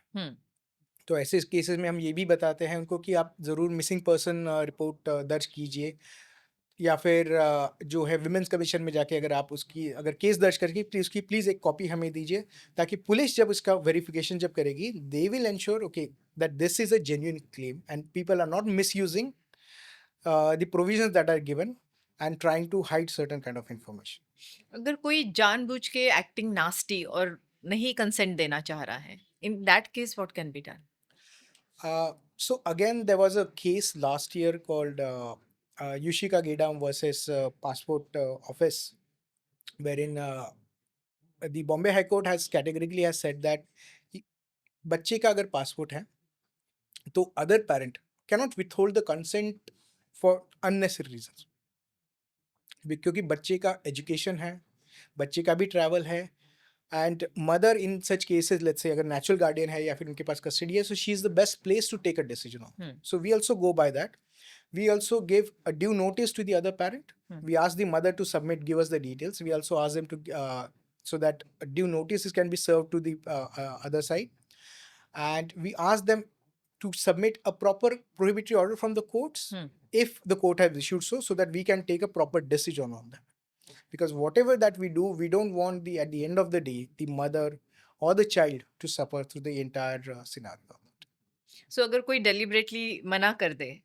Speaker 1: तो ऐसे केसेस में हम ये भी बताते हैं उनको कि आप ज़रूर मिसिंग पर्सन रिपोर्ट दर्ज कीजिए, या फिर जो है विमेंस कमीशन में जाके अगर आप उसकी अगर केस दर्ज करके उसकी प्लीज़ एक कॉपी हमें दीजिए, ताकि पुलिस जब उसका वेरिफिकेशन जब करेगी, they will ensure okay that this is a genuine claim and people are not misusing the provisions that are given and trying to hide certain kind of information.
Speaker 2: अगर कोई जानबूझ के एक्टिंग नास्टी और नहीं consent देना चाह रहा है, in that case what can be done?
Speaker 1: So again, there was a case last year called Yushika Gedam versus Passport Office, wherein the Bombay High Court has categorically has said that कि बच्चे का अगर passport है तो other parent cannot withhold the consent for unnecessary reasons, क्योंकि बच्चे का education है, बच्चे का भी ट्रैवल है, and mother in such cases let's say अगर नेचुरल गार्डियन है या फिर उनके पास कस्टडी है, so she is the best place to take a decision on. So we also go by that, we also give a due notice to the other parent. We ask the mother to submit, give us the details. We also ask them to so that a due notices can be served to the other side, and we ask them to submit a proper prohibitory order from the courts if the court has issued so that we can take a proper decision on that. Because whatever that we do, we don't want at the end of the day the mother or the child to suffer through the entire scenario.
Speaker 2: सो अगर कोई deliberately मना कर दे,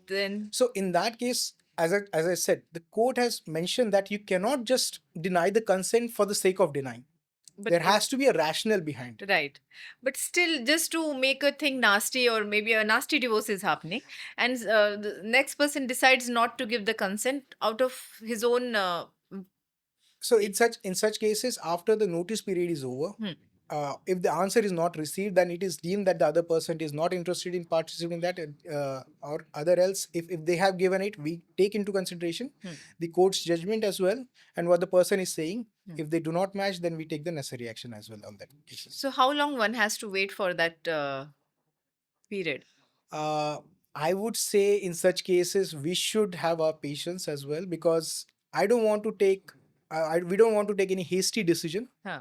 Speaker 2: then
Speaker 1: So in that case, as I said, the court has mentioned that you cannot just deny the consent for the sake of denying.
Speaker 2: but
Speaker 1: There has to be a rationale behind it.
Speaker 2: right, but still just to make a thing nasty, or maybe a nasty divorce is happening, and the next person decides not to give the consent out of his own
Speaker 1: So in such cases, after the notice period is over, if the answer is not received, then it is deemed that the other person is not interested in participating in that, or other else, if they have given it, we take into consideration the court's judgment as well and what the person is saying. If they do not match, then we take the necessary action as well on that cases.
Speaker 2: so how long one has to wait for that period?
Speaker 1: I would say in such cases we should have our patience as well, because I don't want to take we don't want to take any hasty decision.
Speaker 2: Huh.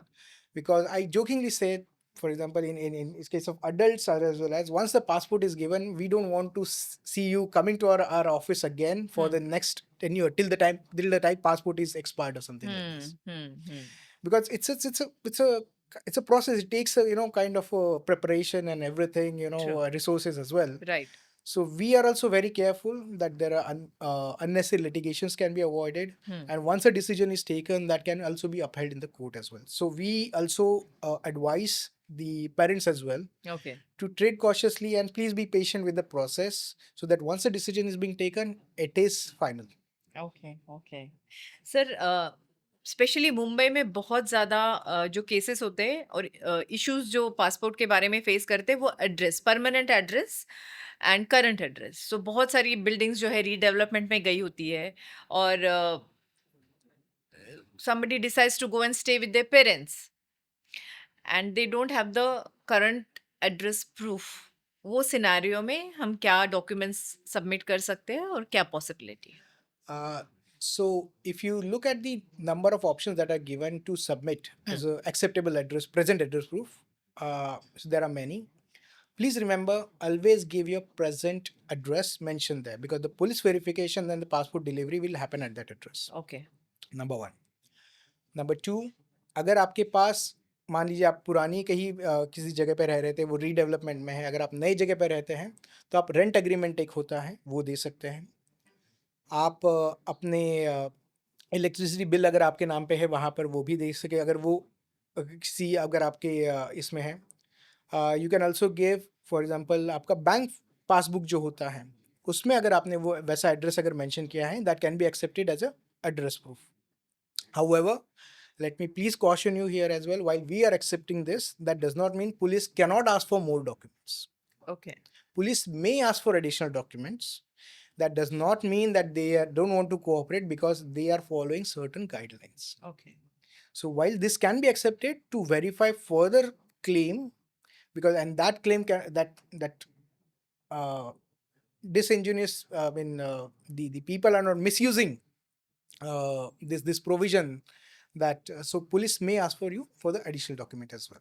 Speaker 1: Because I jokingly say, for example, in case of adults as well, as once the passport is given, we don't want to see you coming to our office again for the next 10 years till the time passport is expired or something like this. Because it's a process. It takes a kind of a preparation and everything,
Speaker 2: True.
Speaker 1: resources as well.
Speaker 2: Right.
Speaker 1: So we are also very careful that there are unnecessary litigations can be avoided, and once a decision is taken, that can also be upheld in the court as well. So we also advise the parents as well
Speaker 2: Okay.
Speaker 1: to tread cautiously and please be patient with the process, so that once a decision is being taken, it is final.
Speaker 2: Okay okay sir, specially Mumbai में बहुत ज़्यादा जो cases होते हैं और issues जो passport के बारे में फेस करते हैं, वो address, permanent address and current address. So बहुत सारी बिल्डिंग्स जो है रीडेवलपमेंट में गई होती है, और somebody decides to go and stay with their parents and they don't have the current address proof। वो सिनेरियो में हम क्या डॉक्यूमेंट्स सबमिट कर सकते हैं और क्या पॉसिबिलिटी है?
Speaker 1: So if you look at the number of options that are given to submit as a acceptable address, present address proof, so there are many. Please remember, always give your present address mentioned there, because the police verification and the passport delivery will happen at that address.
Speaker 2: Okay
Speaker 1: Number one. Number two, अगर आपके पास मान लीजिए आप पुरानी कहीं किसी जगह पे रह रहे थे, वो रीडेवलपमेंट में है, अगर आप नई जगह पे रहते हैं तो आप रेंट एग्रीमेंट एक होता है वो दे सकते हैं। आप अपने इलेक्ट्रिसिटी बिल अगर आपके नाम पे है वहाँ पर वो भी दे सके, अगर वो किसी अगर आपके इसमें है। You can also give for example आपका बैंक पासबुक जो होता है उसमें अगर आपने वो वैसा एड्रेस अगर मेंशन किया है, that can be accepted as a address proof. However, let me please caution you here as well, while we are accepting this, that does not mean police cannot ask for more documents.
Speaker 2: Okay
Speaker 1: Police may ask for additional documents. That does not mean that they don't want to cooperate, because they are following certain guidelines.
Speaker 2: Okay
Speaker 1: So while this can be accepted to verify further claim, because and that claim can that disingenuous, the people are not misusing this provision that so police may ask for you for the additional document as well.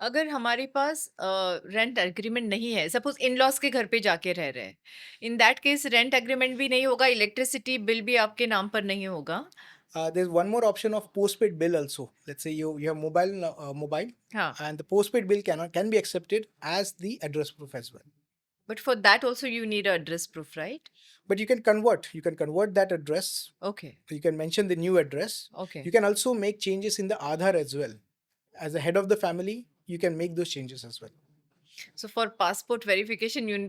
Speaker 2: अगर हमारे पास rent agreement नहीं है, suppose in laws के घर पे जाके रह रहे हैं, in that case rent agreement भी नहीं होगा, इलेक्ट्रिसिटी बिल भी आपके नाम पर नहीं होगा।
Speaker 1: There's one more option of postpaid bill also. Let's say you have mobile,
Speaker 2: हाँ,
Speaker 1: and the postpaid bill can be accepted as the address proof as well.
Speaker 2: But for that also you need address proof, right?
Speaker 1: But you can convert that address.
Speaker 2: Okay,
Speaker 1: You can mention the new address.
Speaker 2: Okay.
Speaker 1: You can also make changes in the Aadhaar as well. As the head of the family, you can make those changes as well.
Speaker 2: So for passport verification, you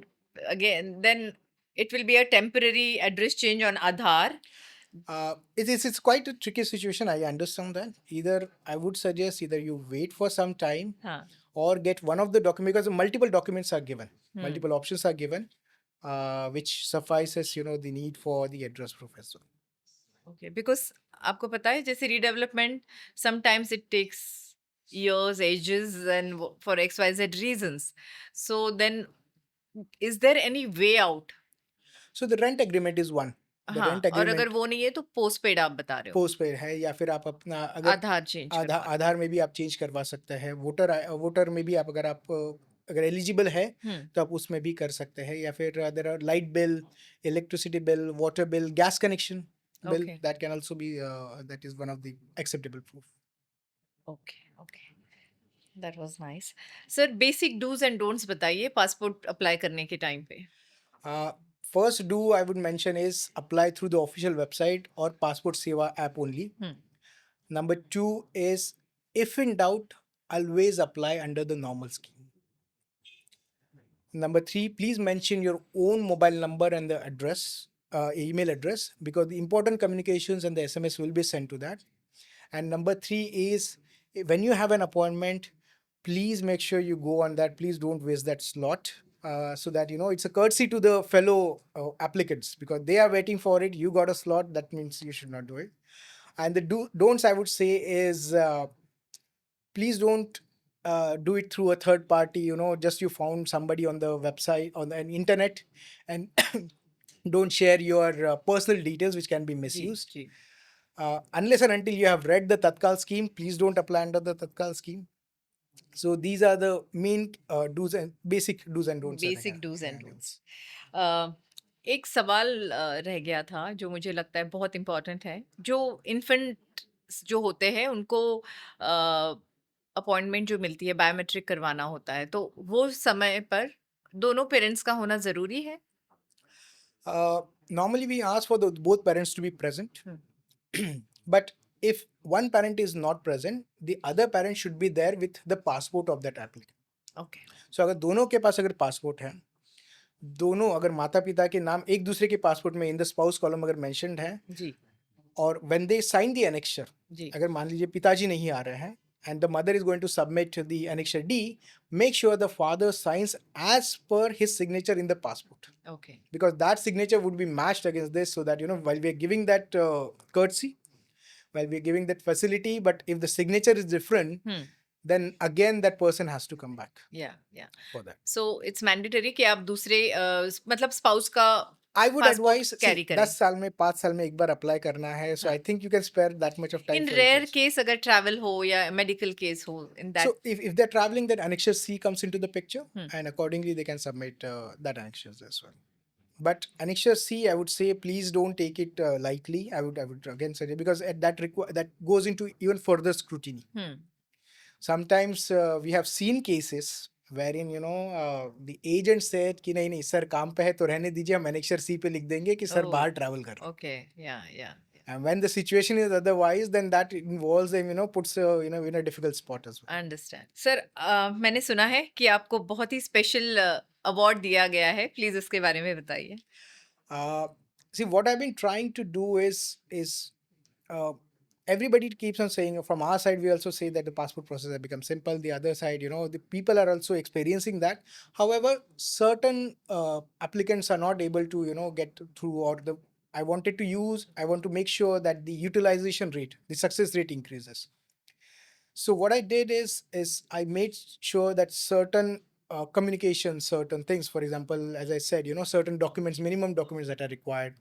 Speaker 2: again then it will be a temporary address change on Aadhaar.
Speaker 1: It's quite a tricky situation. I understand that. Either I would suggest either you wait for some time
Speaker 2: हाँ,
Speaker 1: or get one of the documents, because multiple documents are given,
Speaker 2: Hmm.
Speaker 1: multiple options are given, which suffices the need for the address proof as well.
Speaker 2: okay. Because आपको पता है जैसे redevelopment sometimes it takes years, ages, and for XYZ reasons. So then, is there any way out?
Speaker 1: So the rent agreement is one. The
Speaker 2: हाँ,
Speaker 1: rent
Speaker 2: और अगर
Speaker 1: agreement
Speaker 2: वो नहीं है तो postpaid आप बता रहे हो,
Speaker 1: postpaid है, या फिर आप अपना अगर
Speaker 2: आधार चेंज
Speaker 1: आधार
Speaker 2: करवा।
Speaker 1: आधार में भी आप चेंज करवा सकते हैं, वोटर में भी आप अगर एलिजिबल है
Speaker 2: हम्म,
Speaker 1: तो आप उसमें भी कर सकते हैं, या फिर there are light bill, electricity bill, water bill, gas connection bill,
Speaker 2: Okay.
Speaker 1: that can also be that is one of the acceptable proof.
Speaker 2: okay, okay. That was nice. Sir, basic do's and don'ts बताइए passport apply करने के time पे।
Speaker 1: First do I would mention is apply through the official website or Passport Seva app only.
Speaker 2: Hmm.
Speaker 1: Number two is, if in doubt, always apply under the normal scheme. Number three, please mention your own mobile number and the address, email address, because the important communications and the SMS will be sent to that. And number three is, when you have an appointment, please make sure you go on that. Please don't waste that slot. So that it's a courtesy to the fellow applicants, because they are waiting for it. You got a slot, that means you should not do it. And the don'ts I would say is, please don't do it through a third party. Just you found somebody on the website, on the internet, and don't share your personal details, which can be
Speaker 2: जी,
Speaker 1: misused.
Speaker 2: जी।
Speaker 1: Unless and until you have read the Tatkal scheme, please don't apply under the Tatkal scheme. So these are the main basic do's and don'ts. that I
Speaker 2: basic
Speaker 1: have.
Speaker 2: Dos and
Speaker 1: Yeah,
Speaker 2: don'ts. एक सवाल रह गया था जो मुझे लगता है बहुत इम्पोर्टेंट है, जो इन्फेंट जो होते हैं उनको अपॉइंटमेंट जो मिलती है बायोमेट्रिक करवाना होता है, तो वो समय पर दोनों पेरेंट्स का होना जरूरी है।
Speaker 1: Normally we ask for both parents to be present. But if one parent is not present, the other parent should be there with the passport of that applicant.
Speaker 2: Okay,
Speaker 1: So अगर दोनों के पास अगर passport है, दोनों अगर माता पिता के नाम एक दूसरे के पासपोर्ट में इन द स्पाउस कॉलम अगर मेंशन्ड है,
Speaker 2: जी,
Speaker 1: और when they sign the annexure,
Speaker 2: जी,
Speaker 1: अगर मान लीजिए पिताजी नहीं आ रहे हैं and the mother is going to submit the annexure D, make sure the father signs as per his signature in the passport,
Speaker 2: okay,
Speaker 1: because that signature would be matched against this, so that while we are giving that courtesy, while we are giving that facility, but if the signature is different, then again that person has to come back
Speaker 2: या
Speaker 1: for that.
Speaker 2: So it's mandatory कि आप दूसरे मतलब spouse का
Speaker 1: I would
Speaker 2: Passport
Speaker 1: advise,
Speaker 2: carry
Speaker 1: see,
Speaker 2: करें।
Speaker 1: 10 साल में 5 साल में एक बार अप्लाई करना है, so
Speaker 2: हाँ।
Speaker 1: I think you can spare that much of time
Speaker 2: in
Speaker 1: for
Speaker 2: rare
Speaker 1: it.
Speaker 2: Case अगर ट्रैवल हो या मेडिकल केस हो in that
Speaker 1: So if they're traveling, then annexure C comes into the picture,
Speaker 2: Hmm.
Speaker 1: and accordingly they can submit that annexures as well. But annexure C, I would say, please don't take it lightly. I would again say, because at that goes into even further scrutiny. Sometimes we have seen cases wherein the agent said कि नहीं नहीं sir काम पे है तो रहने दीजिए, हम annexure C पे लिख देंगे कि सर
Speaker 2: Oh.
Speaker 1: बाहर ट्रैवल कर रहे हैं.
Speaker 2: ओके, या
Speaker 1: And when the situation is otherwise, then that involves them, puts in a difficult spot as well.
Speaker 2: Understand. Sir, मैंने सुना है कि आपको बहुत ही स्पेशल अवार्ड दिया गया है, प्लीज इसके बारे में बताइए।
Speaker 1: See, what I've been trying to do is uh, everybody keeps on saying, from our side we also say that the passport process has become simple. The other side, the people are also experiencing that. However, certain applicants are not able to get through, or I want to make sure that the utilization rate, the success rate increases. So what I did is I made sure that certain communication, certain things, for example, as I said, certain documents, minimum documents that are required,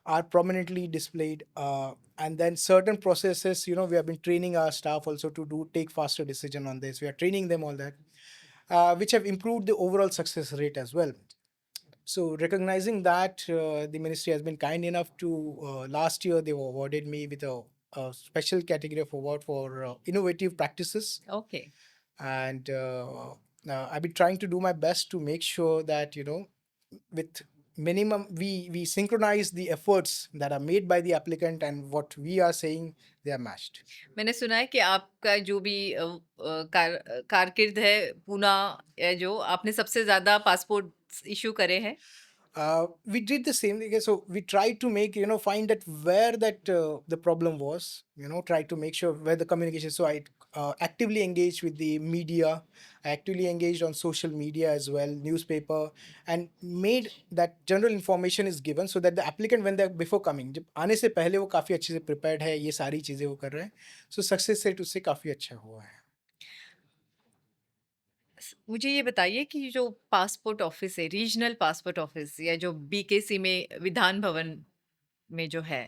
Speaker 1: are prominently displayed. And then certain processes, we have been training our staff also to take faster decision on this. We are training them all that, which have improved the overall success rate as well. So recognizing that, the ministry has been kind enough to, last year they awarded me with a special category of award for innovative practices.
Speaker 2: Okay.
Speaker 1: And I've been trying to do my best to make sure that, with minimum, we synchronize the efforts that are made by the applicant and what we are saying, they are matched.
Speaker 2: मैंने सुना है कि आपका जो भी कारकिर्द है पूना है, जो आपने सबसे ज़्यादा पासपोर्ट इशू करे हैं.
Speaker 1: We did the same thing. So we tried to make, find that where that the problem was, try to make sure where the communication. So I actively engaged with the media. I actively engaged on social media as well, newspaper, and made that general information is given so that the applicant, when they're before coming, जब आने से पहले वो काफ़ी अच्छे से prepared है, ये सारी चीज़ें वो कर रहे हैं. So success rate उससे काफ़ी अच्छा हुआ है.
Speaker 2: मुझे ये बताइए कि जो पासपोर्ट ऑफिस है, रीजनल पासपोर्ट ऑफिस या जो बीकेसी में विधान भवन में जो है,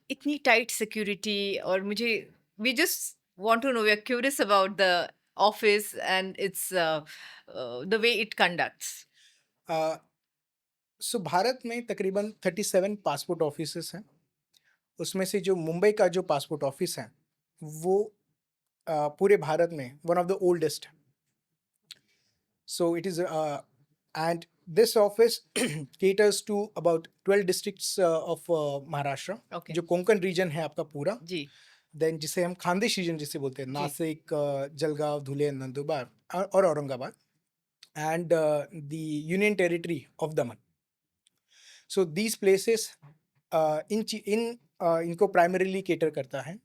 Speaker 2: इतनी टाइट सिक्योरिटी, और मुझे we just want to know, we are curious about the office and it's the way it conducts.
Speaker 1: So Bharat में तकरीबन 37 पासपोर्ट ऑफिसेस हैं. उसमें से जो मुंबई का जो पासपोर्ट ऑफिस है वो पूरे भारत में वन ऑफ द ओल्डेस्ट है. So it is and this office caters to about 12 districts of Maharashtra.
Speaker 2: Okay.
Speaker 1: जो कोंकण रीजन है आपका पूरा,
Speaker 2: जी.
Speaker 1: देन जिसे हम खानदेश रीजन जिसे बोलते हैं, नासिक, जलगांव, धुले, नंदुरबार और Aurangabad, and the union territory of Daman. So these places इनको प्राइमरीली केटर करता है.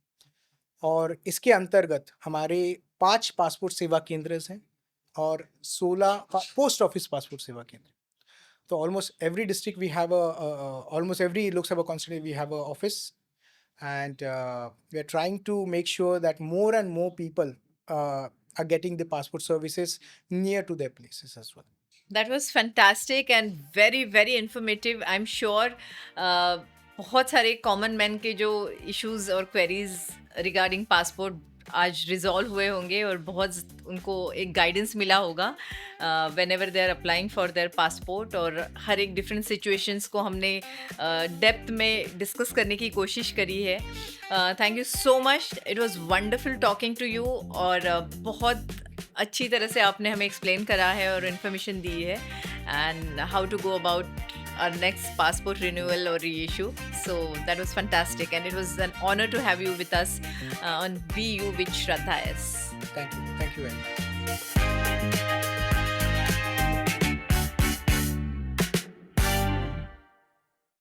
Speaker 1: और इसके अंतर्गत हमारे 5 पासपोर्ट सेवा केंद्र हैं और 16 post office passport Seva Kendra. तो almost every district we have almost every Lok Sabha constituency we have a office. And we are trying to make sure that more and more people are getting the passport services near to their places as well.
Speaker 2: That was fantastic and very very informative. I'm sure बहुत सारे common man के जो issues और queries regarding passport आज resolve हुए होंगे और बहुत उनको एक गाइडेंस मिला होगा whenever they are applying for their passport. और हर एक डिफरेंट सिचुएशंस को हमने डेप्थ में डिस्कस करने की कोशिश करी है. Thank you so much. It was wonderful talking to you, और बहुत अच्छी तरह से आपने हमें एक्सप्लेन करा है और इन्फॉर्मेशन दी है and how to go about our next passport renewal or reissue. So that was fantastic, and it was an honor to have you with us on Be You with Shraddha S.
Speaker 1: Thank you very much.